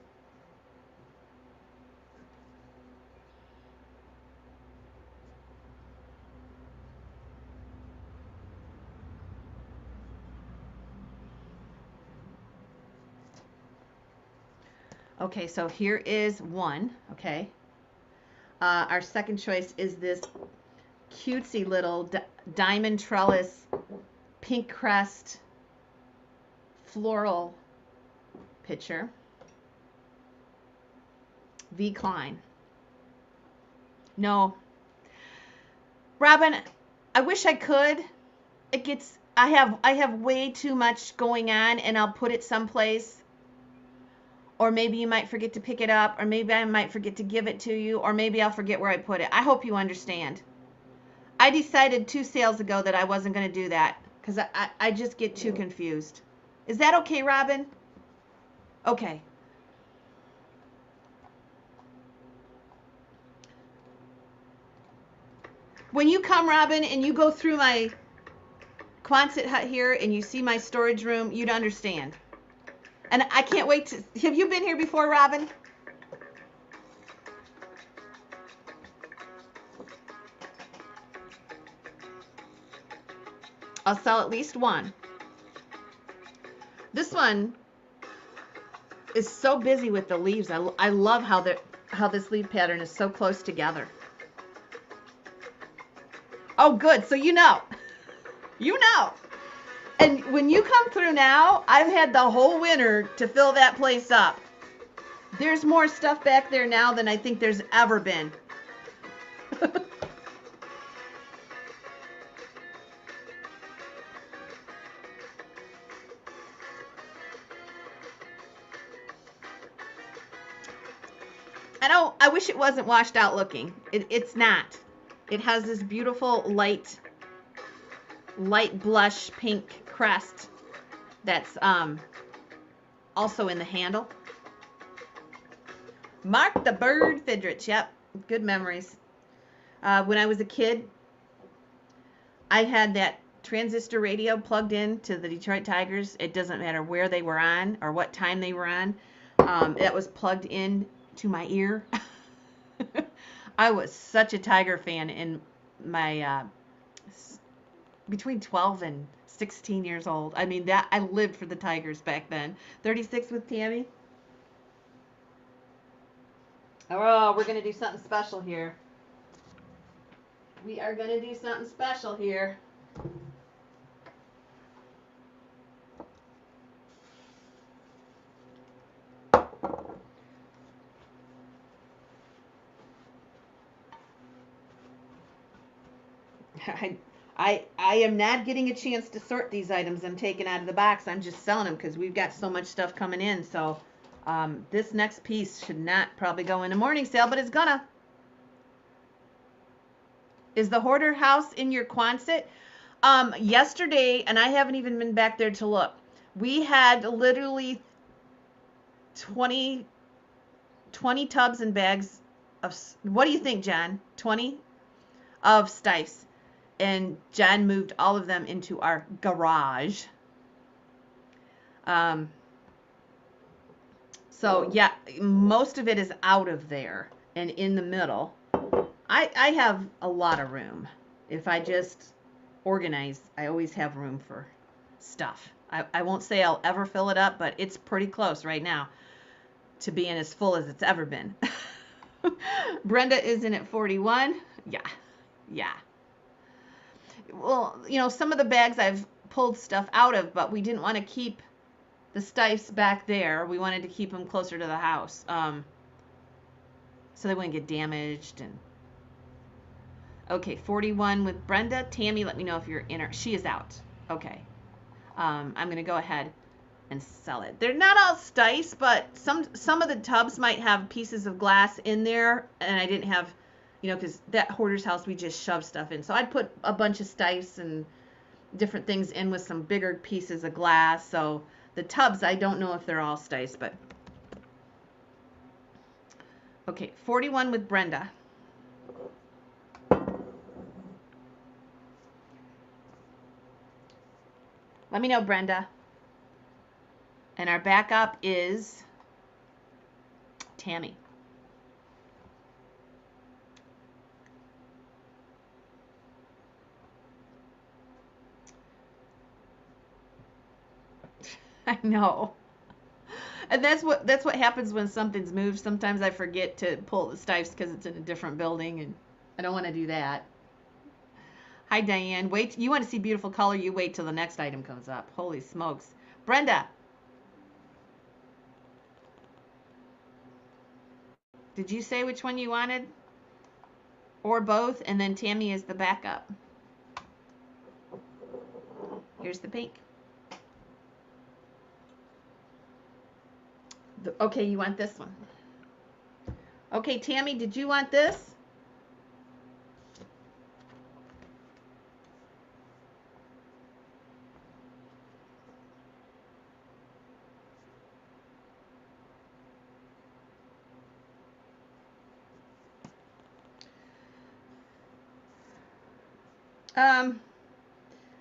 Okay, so here is one, okay. Our second choice is this cutesy little diamond trellis pink crest floral picture. V. Klein. No. Robin, I wish I could. I have way too much going on, and I'll put it someplace. Or maybe you might forget to pick it up, or maybe I might forget to give it to you, or maybe I'll forget where I put it. I hope you understand. I decided 2 sales ago that I wasn't going to do that because I just get too confused. Is that okay, Robin? Okay. When you come, Robin, and you go through my Quonset hut here and you see my storage room, you'd understand. And I can't wait to... Have you been here before, Robin? I'll sell at least one. This one is so busy with the leaves. I love how this leaf pattern is so close together. Oh, good. So you know. You know. And when you come through now, I've had the whole winter to fill that place up. There's more stuff back there now than I think there's ever been. I wish it wasn't washed out looking. It's not. It has this beautiful light blush pink crest that's also in the handle. Mark the Bird Fidrich. Yep, good memories. When I was a kid, I had that transistor radio plugged in to the Detroit Tigers. It doesn't matter where they were on or what time they were on. It was plugged in to my ear. I was such a Tiger fan in my between 12 and 16 years old. I mean, that I lived for the Tigers back then. 36 with Tammy. Oh, we're going to do something special here. We are going to do something special here. I am not getting a chance to sort these items I'm taking out of the box. I'm just selling them because we've got so much stuff coming in. So this next piece should not probably go in a morning sale, but it's gonna. Is the hoarder house in your Quonset? Yesterday, and I haven't even been back there to look, we had literally 20 tubs and bags of, what do you think, John? 20 of Stifes. And John moved all of them into our garage. So yeah, most of it is out of there and in the middle. I have a lot of room. If I just organize, I always have room for stuff. I won't say I'll ever fill it up, but it's pretty close right now to being as full as it's ever been. Brenda is in at 41. Yeah. Well, you know, some of the bags I've pulled stuff out of, but we didn't want to keep the Stifes back there. We wanted to keep them closer to the house, so they wouldn't get damaged. And okay, 41 with Brenda. Tammy, let me know if you're in her. She is out. Okay. I'm going to go ahead. and sell it. They're not all Stice, but some of the tubs might have pieces of glass in there, and I didn't have, because that hoarder's house, we just shove stuff in. So I'd put a bunch of Stice and different things in with some bigger pieces of glass. So the tubs, I don't know if they're all Stice, but okay, 41 with Brenda. Let me know, Brenda. And our backup is Tammy. I know. And that's what happens when something's moved. Sometimes I forget to pull the Stice because it's in a different building, and I don't want to do that. Hi, Diane. Wait, you want to see beautiful color? You wait till the next item comes up. Holy smokes. Brenda. Did you say which one you wanted? Or both, and then Tammy is the backup. Here's the pink. Okay, you want this one. Okay, Tammy, did you want this?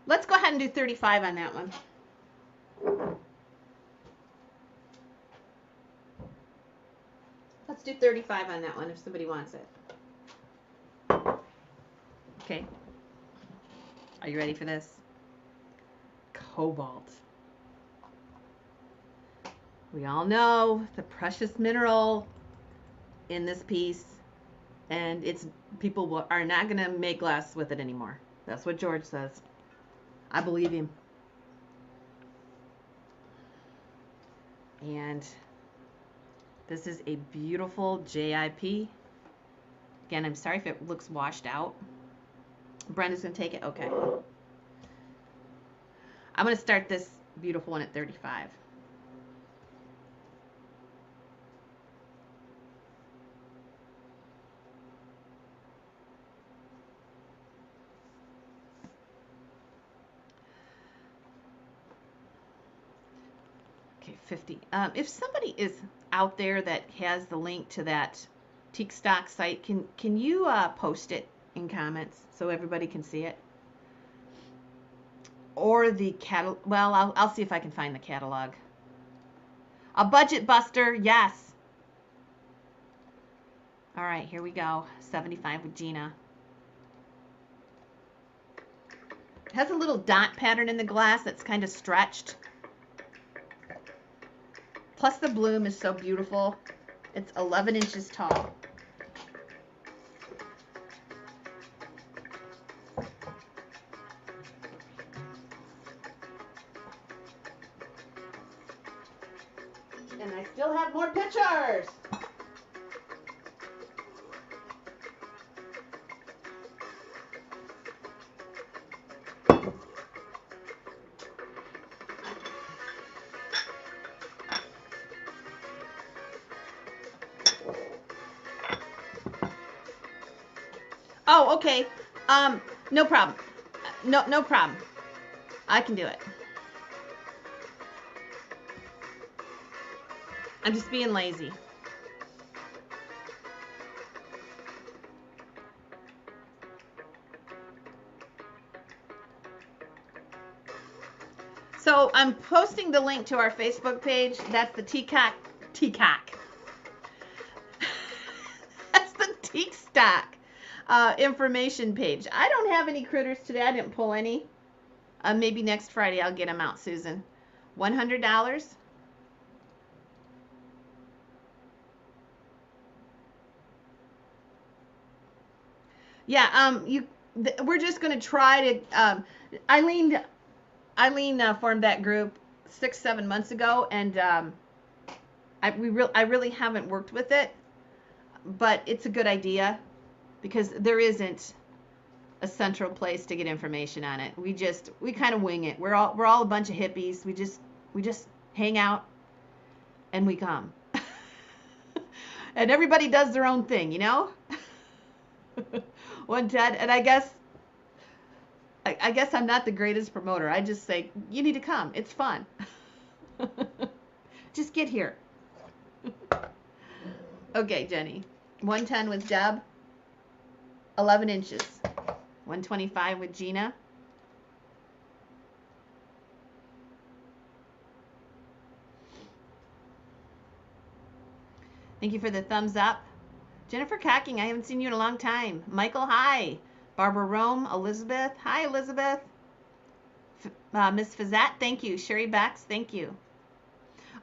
Let's go ahead and do 35 on that one. Let's do 35 on that one if somebody wants it. Okay. Are you ready for this? Cobalt. We all know the precious mineral in this piece, and people are not going to make glass with it anymore. That's what George says. I believe him. And this is a beautiful JIP. Again, I'm sorry if it looks washed out. Brenda's going to take it? Okay. I'm going to start this beautiful one at 35. Okay, 50. If somebody is out there that has the link to that teak stock site, can you post it in comments so everybody can see it? Or the catalog. Well, I'll see if I can find the catalog. A budget buster, yes. All right, here we go. 75 with Gina. It has a little dot pattern in the glass that's kind of stretched. Plus the bloom is so beautiful. It's 11 inches tall. And I still have more pictures. Oh, okay. No problem. No problem. I can do it. I'm just being lazy. So I'm posting the link to our Facebook page. That's the Teacock. That's the Teak Stock information page. I don't have any critters today. I didn't pull any. Maybe next Friday I'll get them out, Susan. $100. Yeah, we're just going to try to, Eileen formed that group 6-7 months ago, and I really haven't worked with it, but it's a good idea because there isn't a central place to get information on it. We kind of wing it. We're all a bunch of hippies. We just hang out, and we come. And everybody does their own thing, you know? 110, and I guess I'm not the greatest promoter. I just say, you need to come. It's fun. Just get here. Okay, Jenny. 110 with Deb. 11 inches. 125 with Gina. Thank you for the thumbs up. Jennifer Cocking, I haven't seen you in a long time. Michael, hi. Barbara Rome, Elizabeth. Hi, Elizabeth. Miss Fazat, thank you. Sherry Bax, thank you.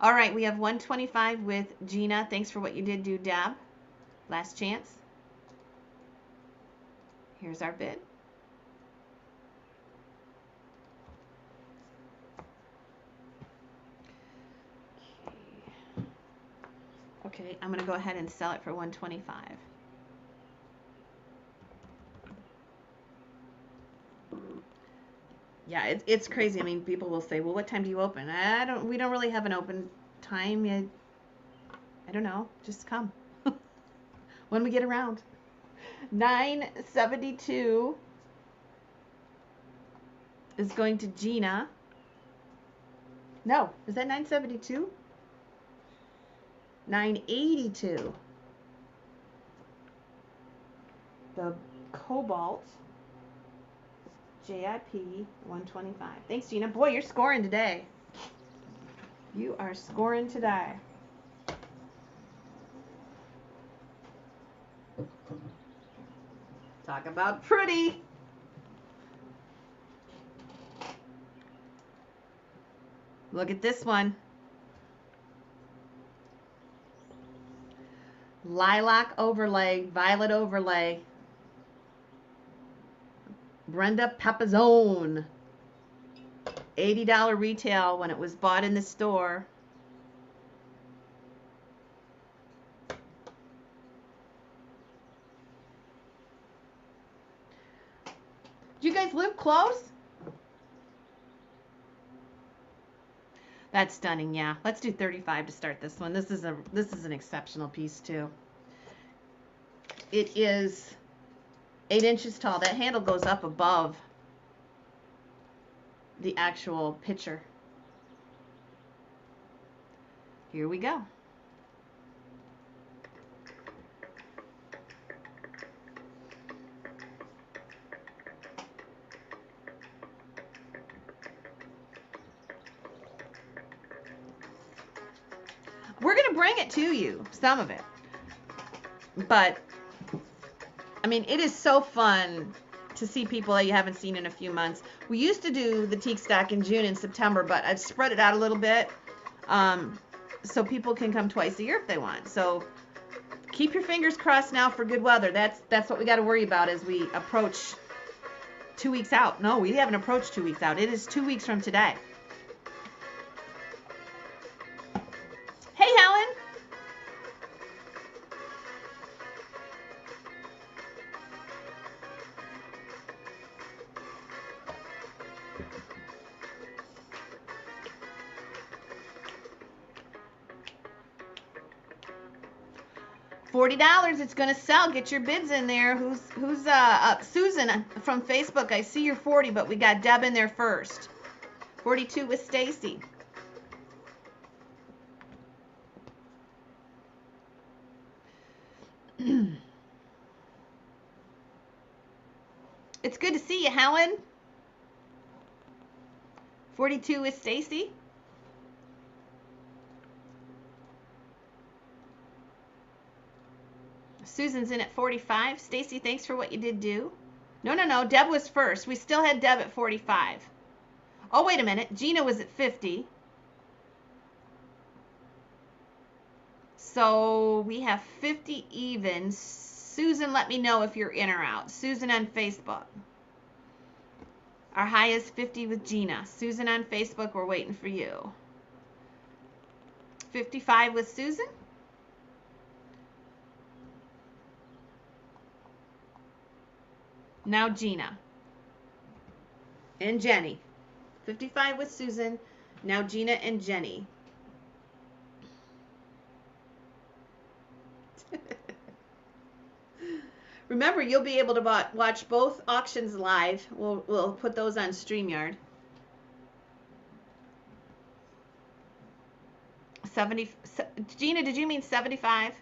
All right, we have 125 with Gina. Thanks for what you did do, Deb. Last chance. Here's our bid. Okay, I'm going to go ahead and sell it for 125. Yeah, it's crazy. I mean, people will say, "Well, what time do you open?" We don't really have an open time. I don't know. Just come when we get around. 972 is going to Gina. No, is that 972? 982. The Cobalt JIP 125. Thanks, Gina. Boy, you're scoring today. You are scoring today. Talk about pretty. Look at this one. Lilac overlay, violet overlay. Brenda Papazone. $80 retail when it was bought in the store. Do you guys live close? That's stunning, yeah. Let's do 35 to start this one. This is an exceptional piece too. It is 8 inches tall. That handle goes up above the actual pitcher. Here we go. We're going to bring it to you, some of it. But, I mean, it is so fun to see people that you haven't seen in a few months. We used to do the teak stock in June and September, but I've spread it out a little bit so people can come twice a year if they want. So keep your fingers crossed now for good weather. That's what we got to worry about as we approach 2 weeks out. No, we haven't approached 2 weeks out. It is 2 weeks from today. Hey, Helen. $40. It's going to sell. Get your bids in there. Who's Susan from Facebook? I see your 40, but we got Deb in there first. 42 with Stacy. It's good to see you, Helen. 42 with Stacy. Susan's in at 45. Stacy, thanks for what you did do. No. Deb was first. We still had Deb at 45. Oh, wait a minute. Gina was at 50. So we have 50 even. Susan, let me know if you're in or out. Susan on Facebook. Our high is 50 with Gina. Susan on Facebook, we're waiting for you. 55 with Susan. Now Gina. And Jenny. 55 with Susan. Now Gina and Jenny. Remember, you'll be able to watch both auctions live. We'll put those on StreamYard. 70. Gina, did you mean 75?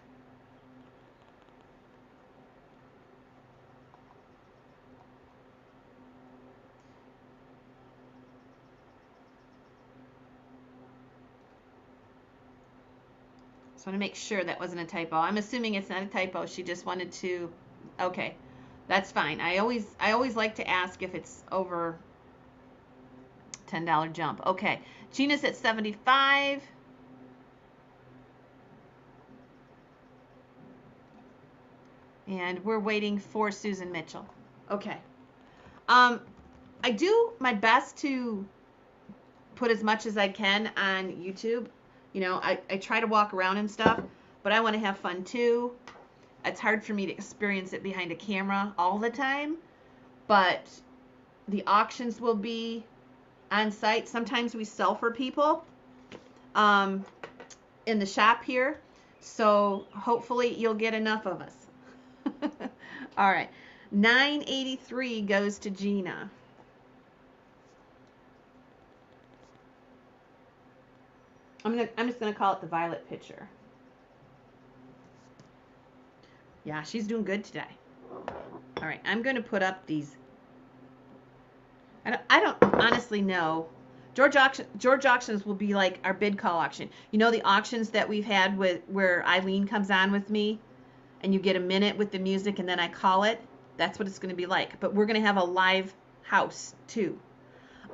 Just want to make sure that wasn't a typo. I'm assuming it's not a typo. She just wanted to. Okay, that's fine. I always like to ask if it's over $10 jump. Okay, Gina's at 75. And we're waiting for Susan Mitchell. Okay. I do my best to put as much as I can on YouTube. You know, I try to walk around and stuff, but I want to have fun too. It's hard for me to experience it behind a camera all the time, but the auctions will be on site. Sometimes we sell for people in the shop here, so hopefully you'll get enough of us. All right, 983 goes to Gina. I'm just gonna call it the violet pitcher. Yeah, she's doing good today. All right, I'm gonna put up these. I don't honestly know. George auctions will be like our bid call auction. You know the auctions that we've had where Eileen comes on with me, and you get a minute with the music, and then I call it. That's what it's gonna be like. But we're gonna have a live house too.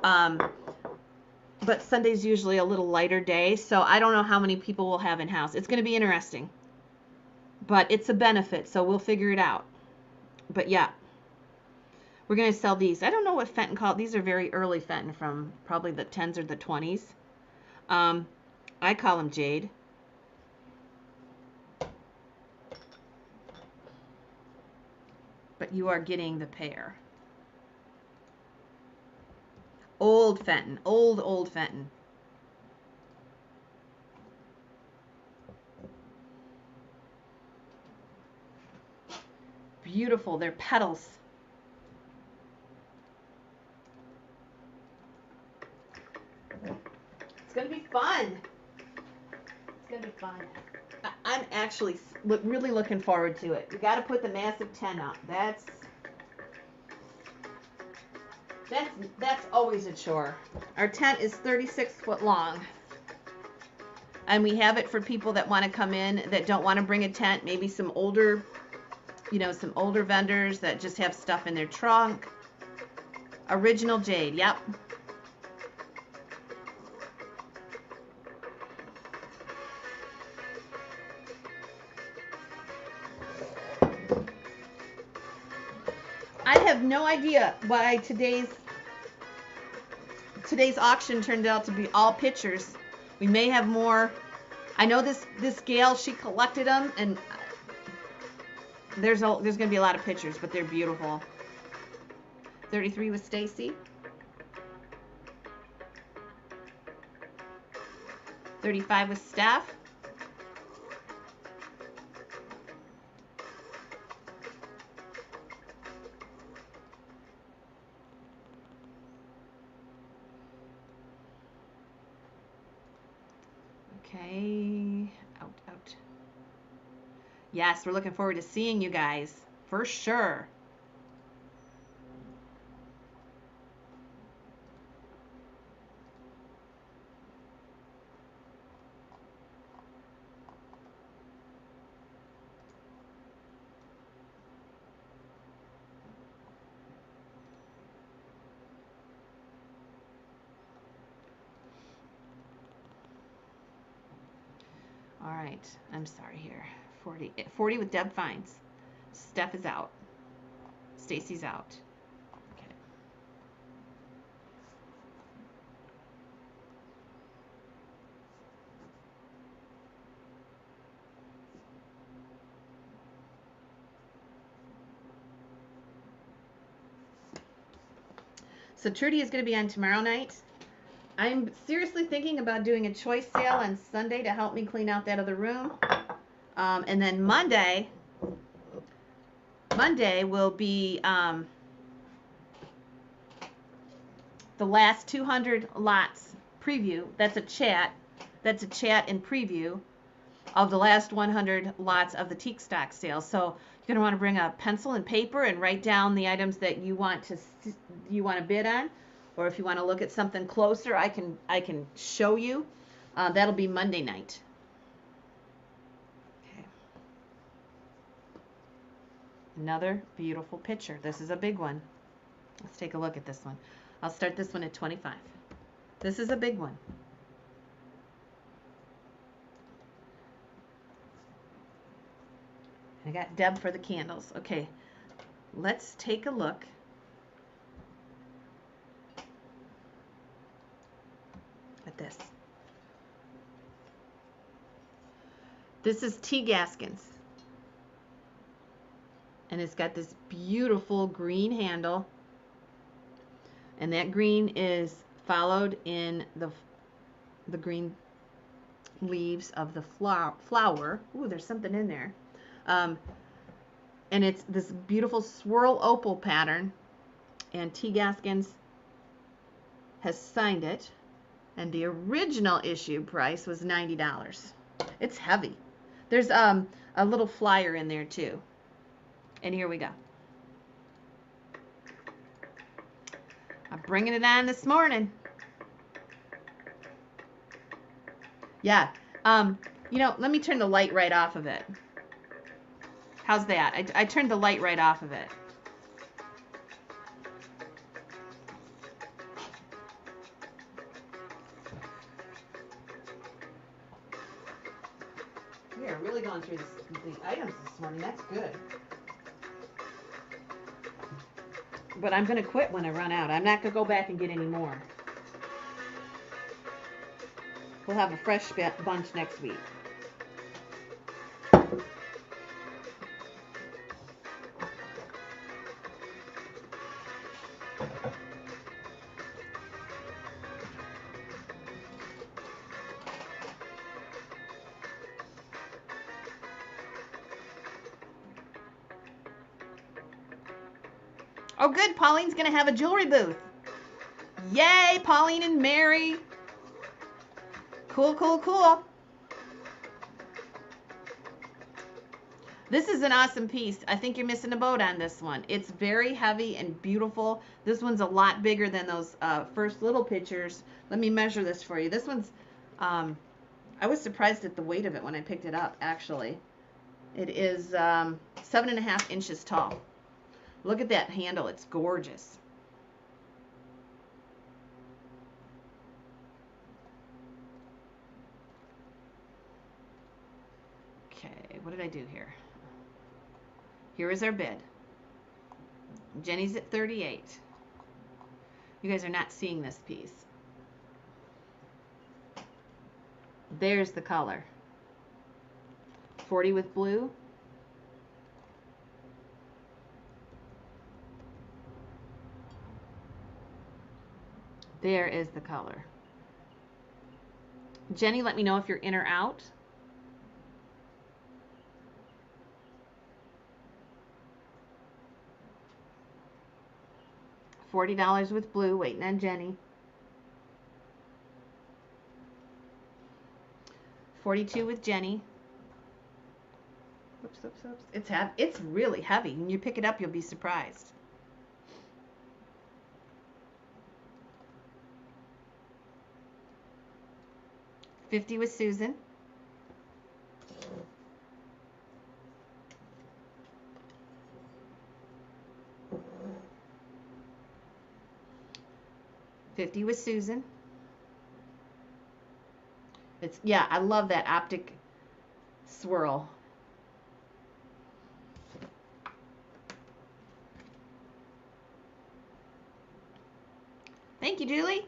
But Sunday's usually a little lighter day, so I don't know how many people we'll have in house. It's going to be interesting. But it's a benefit, so we'll figure it out. But yeah, we're going to sell these. I don't know what Fenton called. These are very early Fenton from probably the 10s or the 20s. I call them jade. But you are getting the pair. Old Fenton, old Fenton. Beautiful, they're petals. It's gonna be fun. It's gonna be fun. I'm actually really looking forward to it. We got to put the massive tent up. That's always a chore. Our tent is 36 foot long. And we have it for people that want to come in that don't want to bring a tent. Maybe some older, some older vendors that just have stuff in their trunk. Original jade, yep. I have no idea why today's auction turned out to be all pictures. We may have more. I know this gal, she collected them, and there's going to be a lot of pictures, but they're beautiful. 33 with Stacy. 35 with Steph. Okay, out. Yes, we're looking forward to seeing you guys, for sure. All right, I'm sorry here. 40 with Deb Fines. Steph is out. Stacy's out. Okay. So Trudy is going to be on tomorrow night. I'm seriously thinking about doing a choice sale on Sunday to help me clean out that other room. And then Monday, Monday will be the last 200 lots preview. That's a chat. That's a chat and preview of the last 100 lots of the teak stock sale. So you're going to want to bring a pencil and paper and write down the items that you want to bid on, or if you want to look at something closer, I can show you. That'll be Monday night. Okay. Another beautiful picture. This is a big one. Let's take a look at this one. I'll start this one at 25. This is a big one. I got Deb for the candles. Okay, let's take a look at this. This is Tea Gaskins. And it's got this beautiful green handle. And that green is followed in the green leaves of the flower. Ooh, there's something in there. And it's this beautiful swirl opal pattern, and Tea Gaskins has signed it, and the original issue price was $90. It's heavy. There's a little flyer in there too. And here we go. I'm bringing it on this morning. Yeah. You know, let me turn the light right off of it. How's that? I turned the light right off of it. We are really going through the items this morning. That's good. But I'm going to quit when I run out. I'm not going to go back and get any more. We'll have a fresh bunch next week. Oh, good. Pauline's going to have a jewelry booth. Yay, Pauline and Mary. Cool, cool, cool. This is an awesome piece. I think you're missing a boat on this one. It's very heavy and beautiful. This one's a lot bigger than those first little pictures. Let me measure this for you. This one's, I was surprised at the weight of it when I picked it up, actually. It is 7.5 inches tall. Look at that handle. It's gorgeous. Okay, what did I do here? Here is our bid. Jenny's at 38. You guys are not seeing this piece. There's the color. 40 with blue. There is the color. Jenny, let me know if you're in or out. $40 with blue, waiting on Jenny. 42 with Jenny. Oops, oops, oops. It's really heavy. When you pick it up, you'll be surprised. $50 with Susan. $50 with Susan. It's, yeah, I love that optic swirl. Thank you, Julie.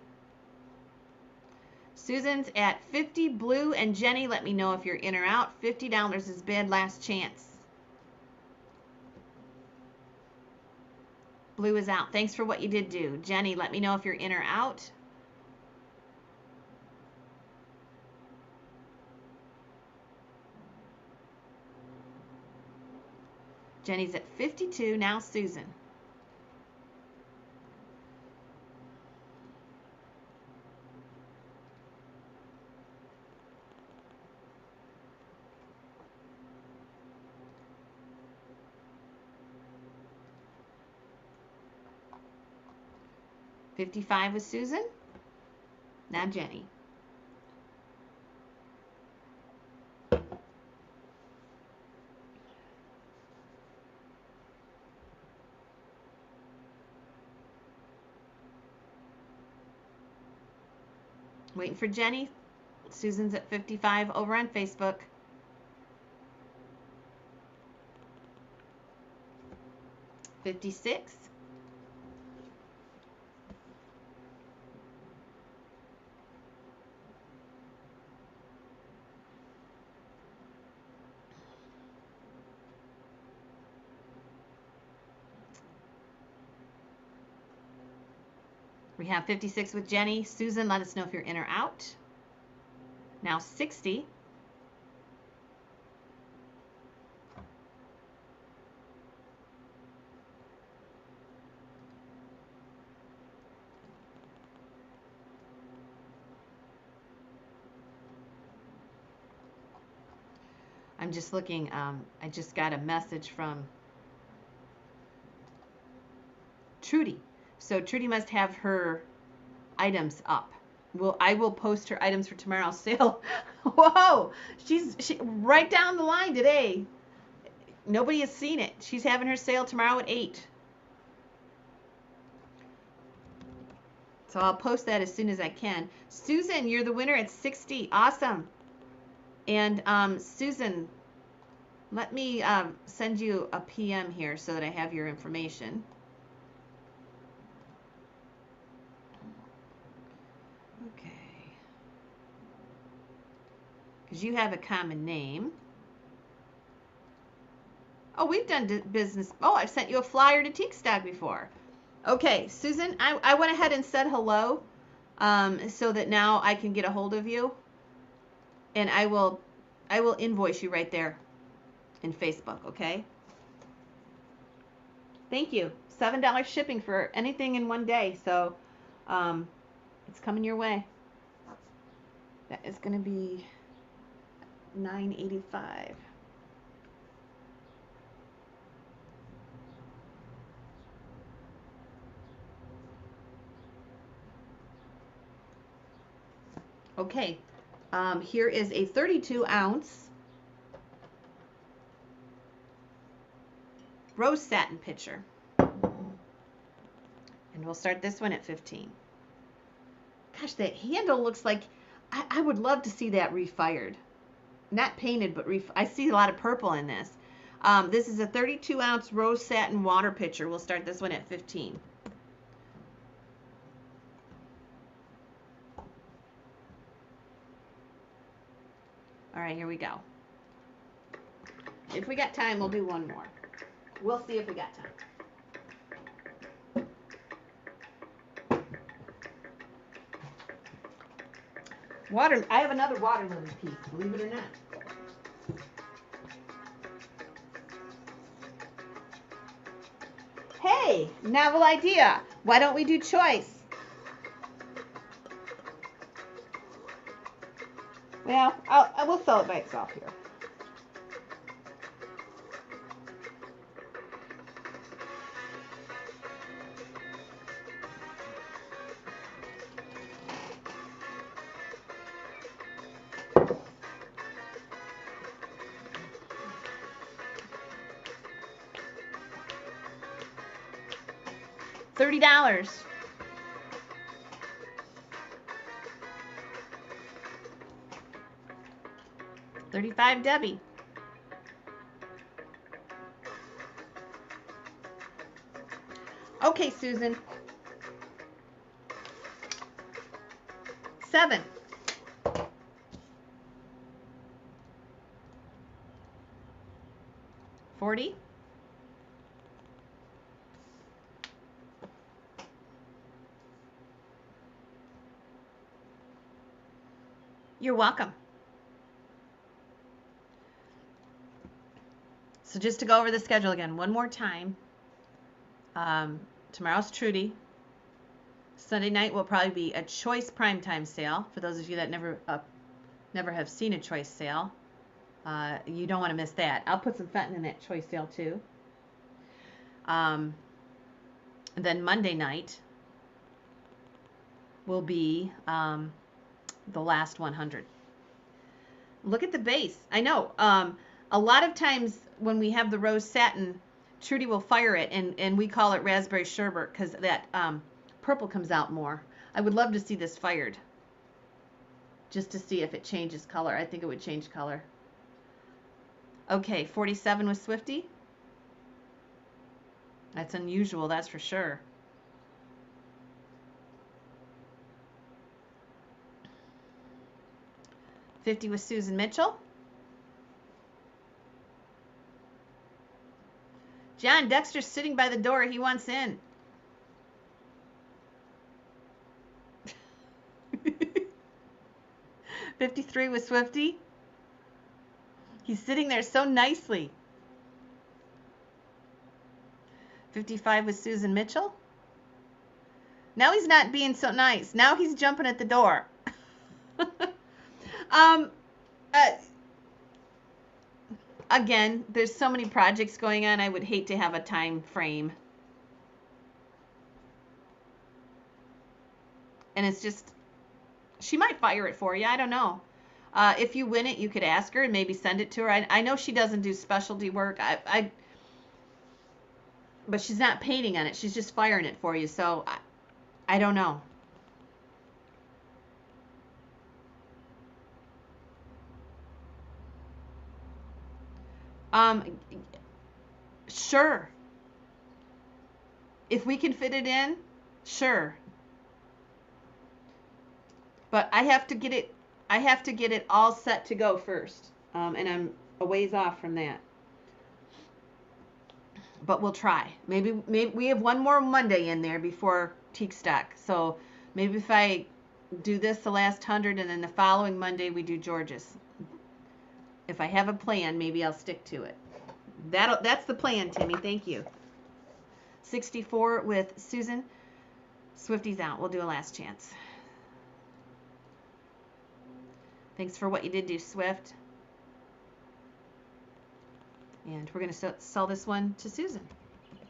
Susan's at 50 blue, and Jenny, let me know if you're in or out. $50 is bid, last chance. Blue is out. Thanks for what you did do. Jenny, let me know if you're in or out. Jenny's at 52. Now Susan. $55 with Susan. Now Jenny. Waiting for Jenny. Susan's at 55 over on Facebook. $56. We have 56 with Jenny. Susan, let us know if you're in or out. Now 60. I'm just looking. I just got a message from Trudy. So Trudy must have her items up. I will post her items for tomorrow's sale. Whoa, she right down the line today. Nobody has seen it. She's having her sale tomorrow at 8. So I'll post that as soon as I can. Susan, you're the winner at 60. Awesome. And Susan, let me send you a PM here so that I have your information. Okay. Because you have a common name. Oh, we've done business. Oh, I've sent you a flyer to Teak Stock before. Okay, Susan, I went ahead and said hello so that now I can get a hold of you. And I will invoice you right there in Facebook, okay? Thank you. $7 shipping for anything in one day. So it's coming your way. That is going to be $9.85. Okay, here is a 32-ounce rose satin pitcher. And we'll start this one at 15. Gosh, that handle looks like, I would love to see that refired. Not painted, but I see a lot of purple in this. This is a 32-ounce rose satin water pitcher. We'll start this one at 15. All right, here we go. If we got time, we'll do one more. We'll see if we got time. Water. I have another water lily piece, believe it or not. Hey, novel idea. Why don't we do choice? Well, I will sell it by itself here. $30. $35, Debbie. Okay, Susan. 7. $40. You're welcome. So just to go over the schedule again one more time. Tomorrow's Trudy. Sunday night will probably be a Choice primetime sale. For those of you that never have seen a Choice sale, you don't want to miss that. I'll put some Fenton in that Choice sale too. And then Monday night will be the last 100. Look at the base. I know. A lot of times when we have the rose satin, Trudy will fire it, and we call it raspberry sherbet because that purple comes out more. I would love to see this fired, just to see if it changes color. I think it would change color. Okay, 47 with Swifty. That's unusual, that's for sure. $50 with Susan Mitchell. John Dexter's sitting by the door. He wants in. $53 with Swifty. He's sitting there so nicely. $55 with Susan Mitchell. Now he's not being so nice. Now he's jumping at the door. Again, there's so many projects going on. I would hate to have a time frame. And it's just, she might fire it for you. I don't know. If you win it, you could ask her and maybe send it to her. I know she doesn't do specialty work. But she's not painting on it. She's just firing it for you. So I don't know. Sure. If we can fit it in, sure. But I have to get it all set to go first. And I'm a ways off from that. But we'll try. Maybe we have one more Monday in there before teak stock. So maybe if I do this the last 100 and then the following Monday we do George's. If I have a plan, maybe I'll stick to it. That's the plan, Timmy. Thank you. 64 with Susan. Swifty's out. We'll do a last chance. Thanks for what you did do, Swift. And we're going to sell this one to Susan.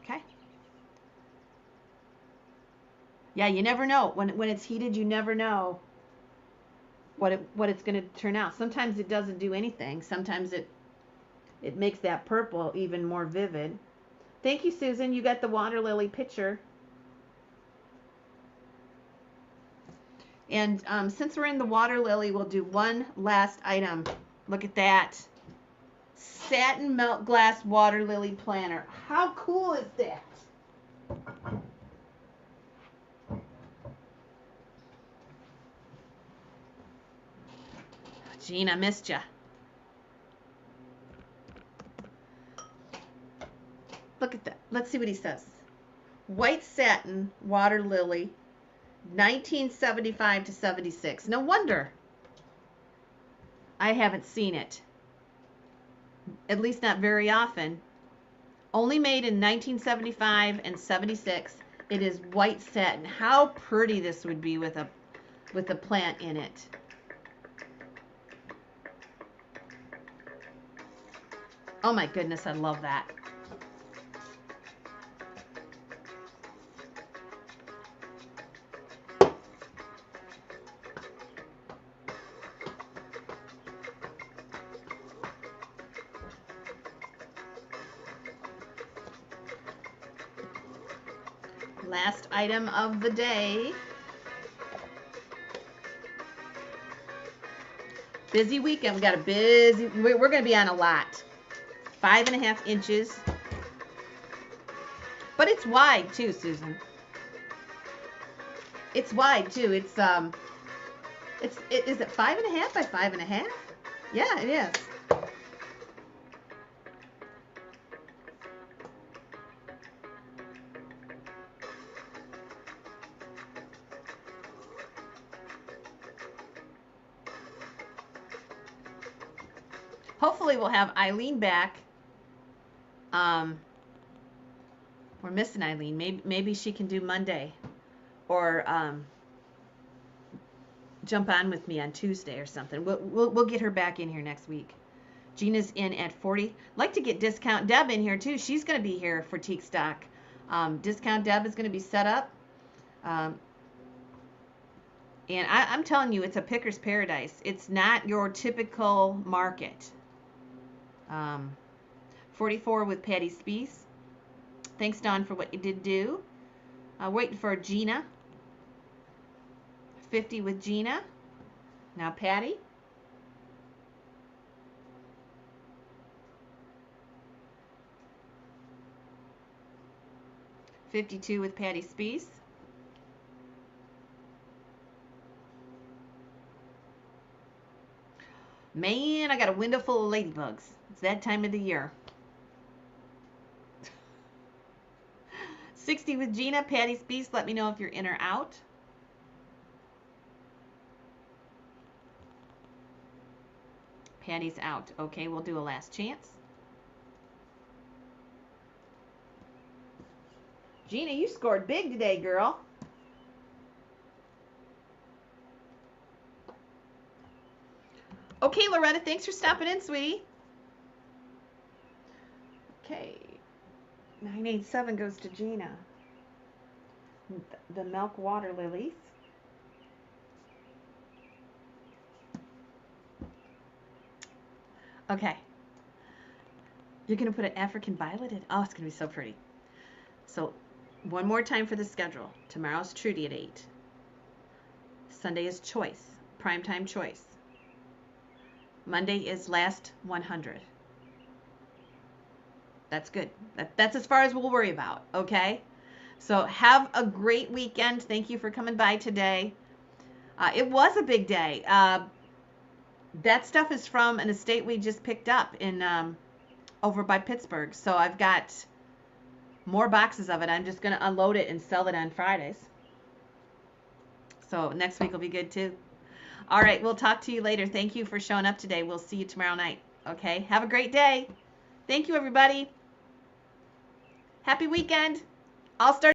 Okay? Yeah, you never know. When it's heated, you never know what it's going to turn out. Sometimes it doesn't do anything. Sometimes it makes that purple even more vivid. Thank you, Susan. You got the water lily picture. And since we're in the water lily, we'll do one last item. Look at that. Satin melt glass water lily planner. How cool is that? Gene, I missed you. Look at that. Let's see what he says. White satin water lily, 1975 to 76. No wonder I haven't seen it. At least not very often. Only made in 1975 and 76. It is white satin. How pretty this would be with a plant in it. Oh my goodness, I love that. Last item of the day. Busy weekend. We got a busy, we're going to be on a lot. 5.5 inches. But it's wide too, Susan. It's wide too. Is it 5.5 by 5.5? Yeah, it is. Hopefully we'll have Eileen back We're missing Eileen. Maybe she can do Monday, or jump on with me on Tuesday or something. We'll get her back in here next week. Gina's in at 40. Like to get Discount Deb in here too. She's going to be here for Teak Stock. Discount Deb is going to be set up. And I'm telling you, it's a picker's paradise. It's not your typical market. 44 with Patty Spees. Thanks, Don, for what you did do. Waiting for Gina. 50 with Gina. Now Patty. $52 with Patty Spees. Man, I got a window full of ladybugs. It's that time of the year. 60 with Gina. Patty Spees, let me know if you're in or out. Patty's out. Okay, we'll do a last chance. Gina, you scored big today, girl. Okay, Loretta, thanks for stopping in, sweetie. Okay. 987 goes to Gina. The milk water lilies. Okay. You're going to put an African violet in? Oh, it's going to be so pretty. So, one more time for the schedule. Tomorrow's Trudy at 8. Sunday is Choice. Primetime Choice. Monday is Last 100. That's good. That's as far as we'll worry about, okay? So have a great weekend. Thank you for coming by today. It was a big day. That stuff is from an estate we just picked up in over by Pittsburgh. So I've got more boxes of it. I'm just going to unload it and sell it on Fridays. So next week will be good too. All right, we'll talk to you later. Thank you for showing up today. We'll see you tomorrow night. Okay, have a great day. Thank you, everybody. Happy weekend. I'll start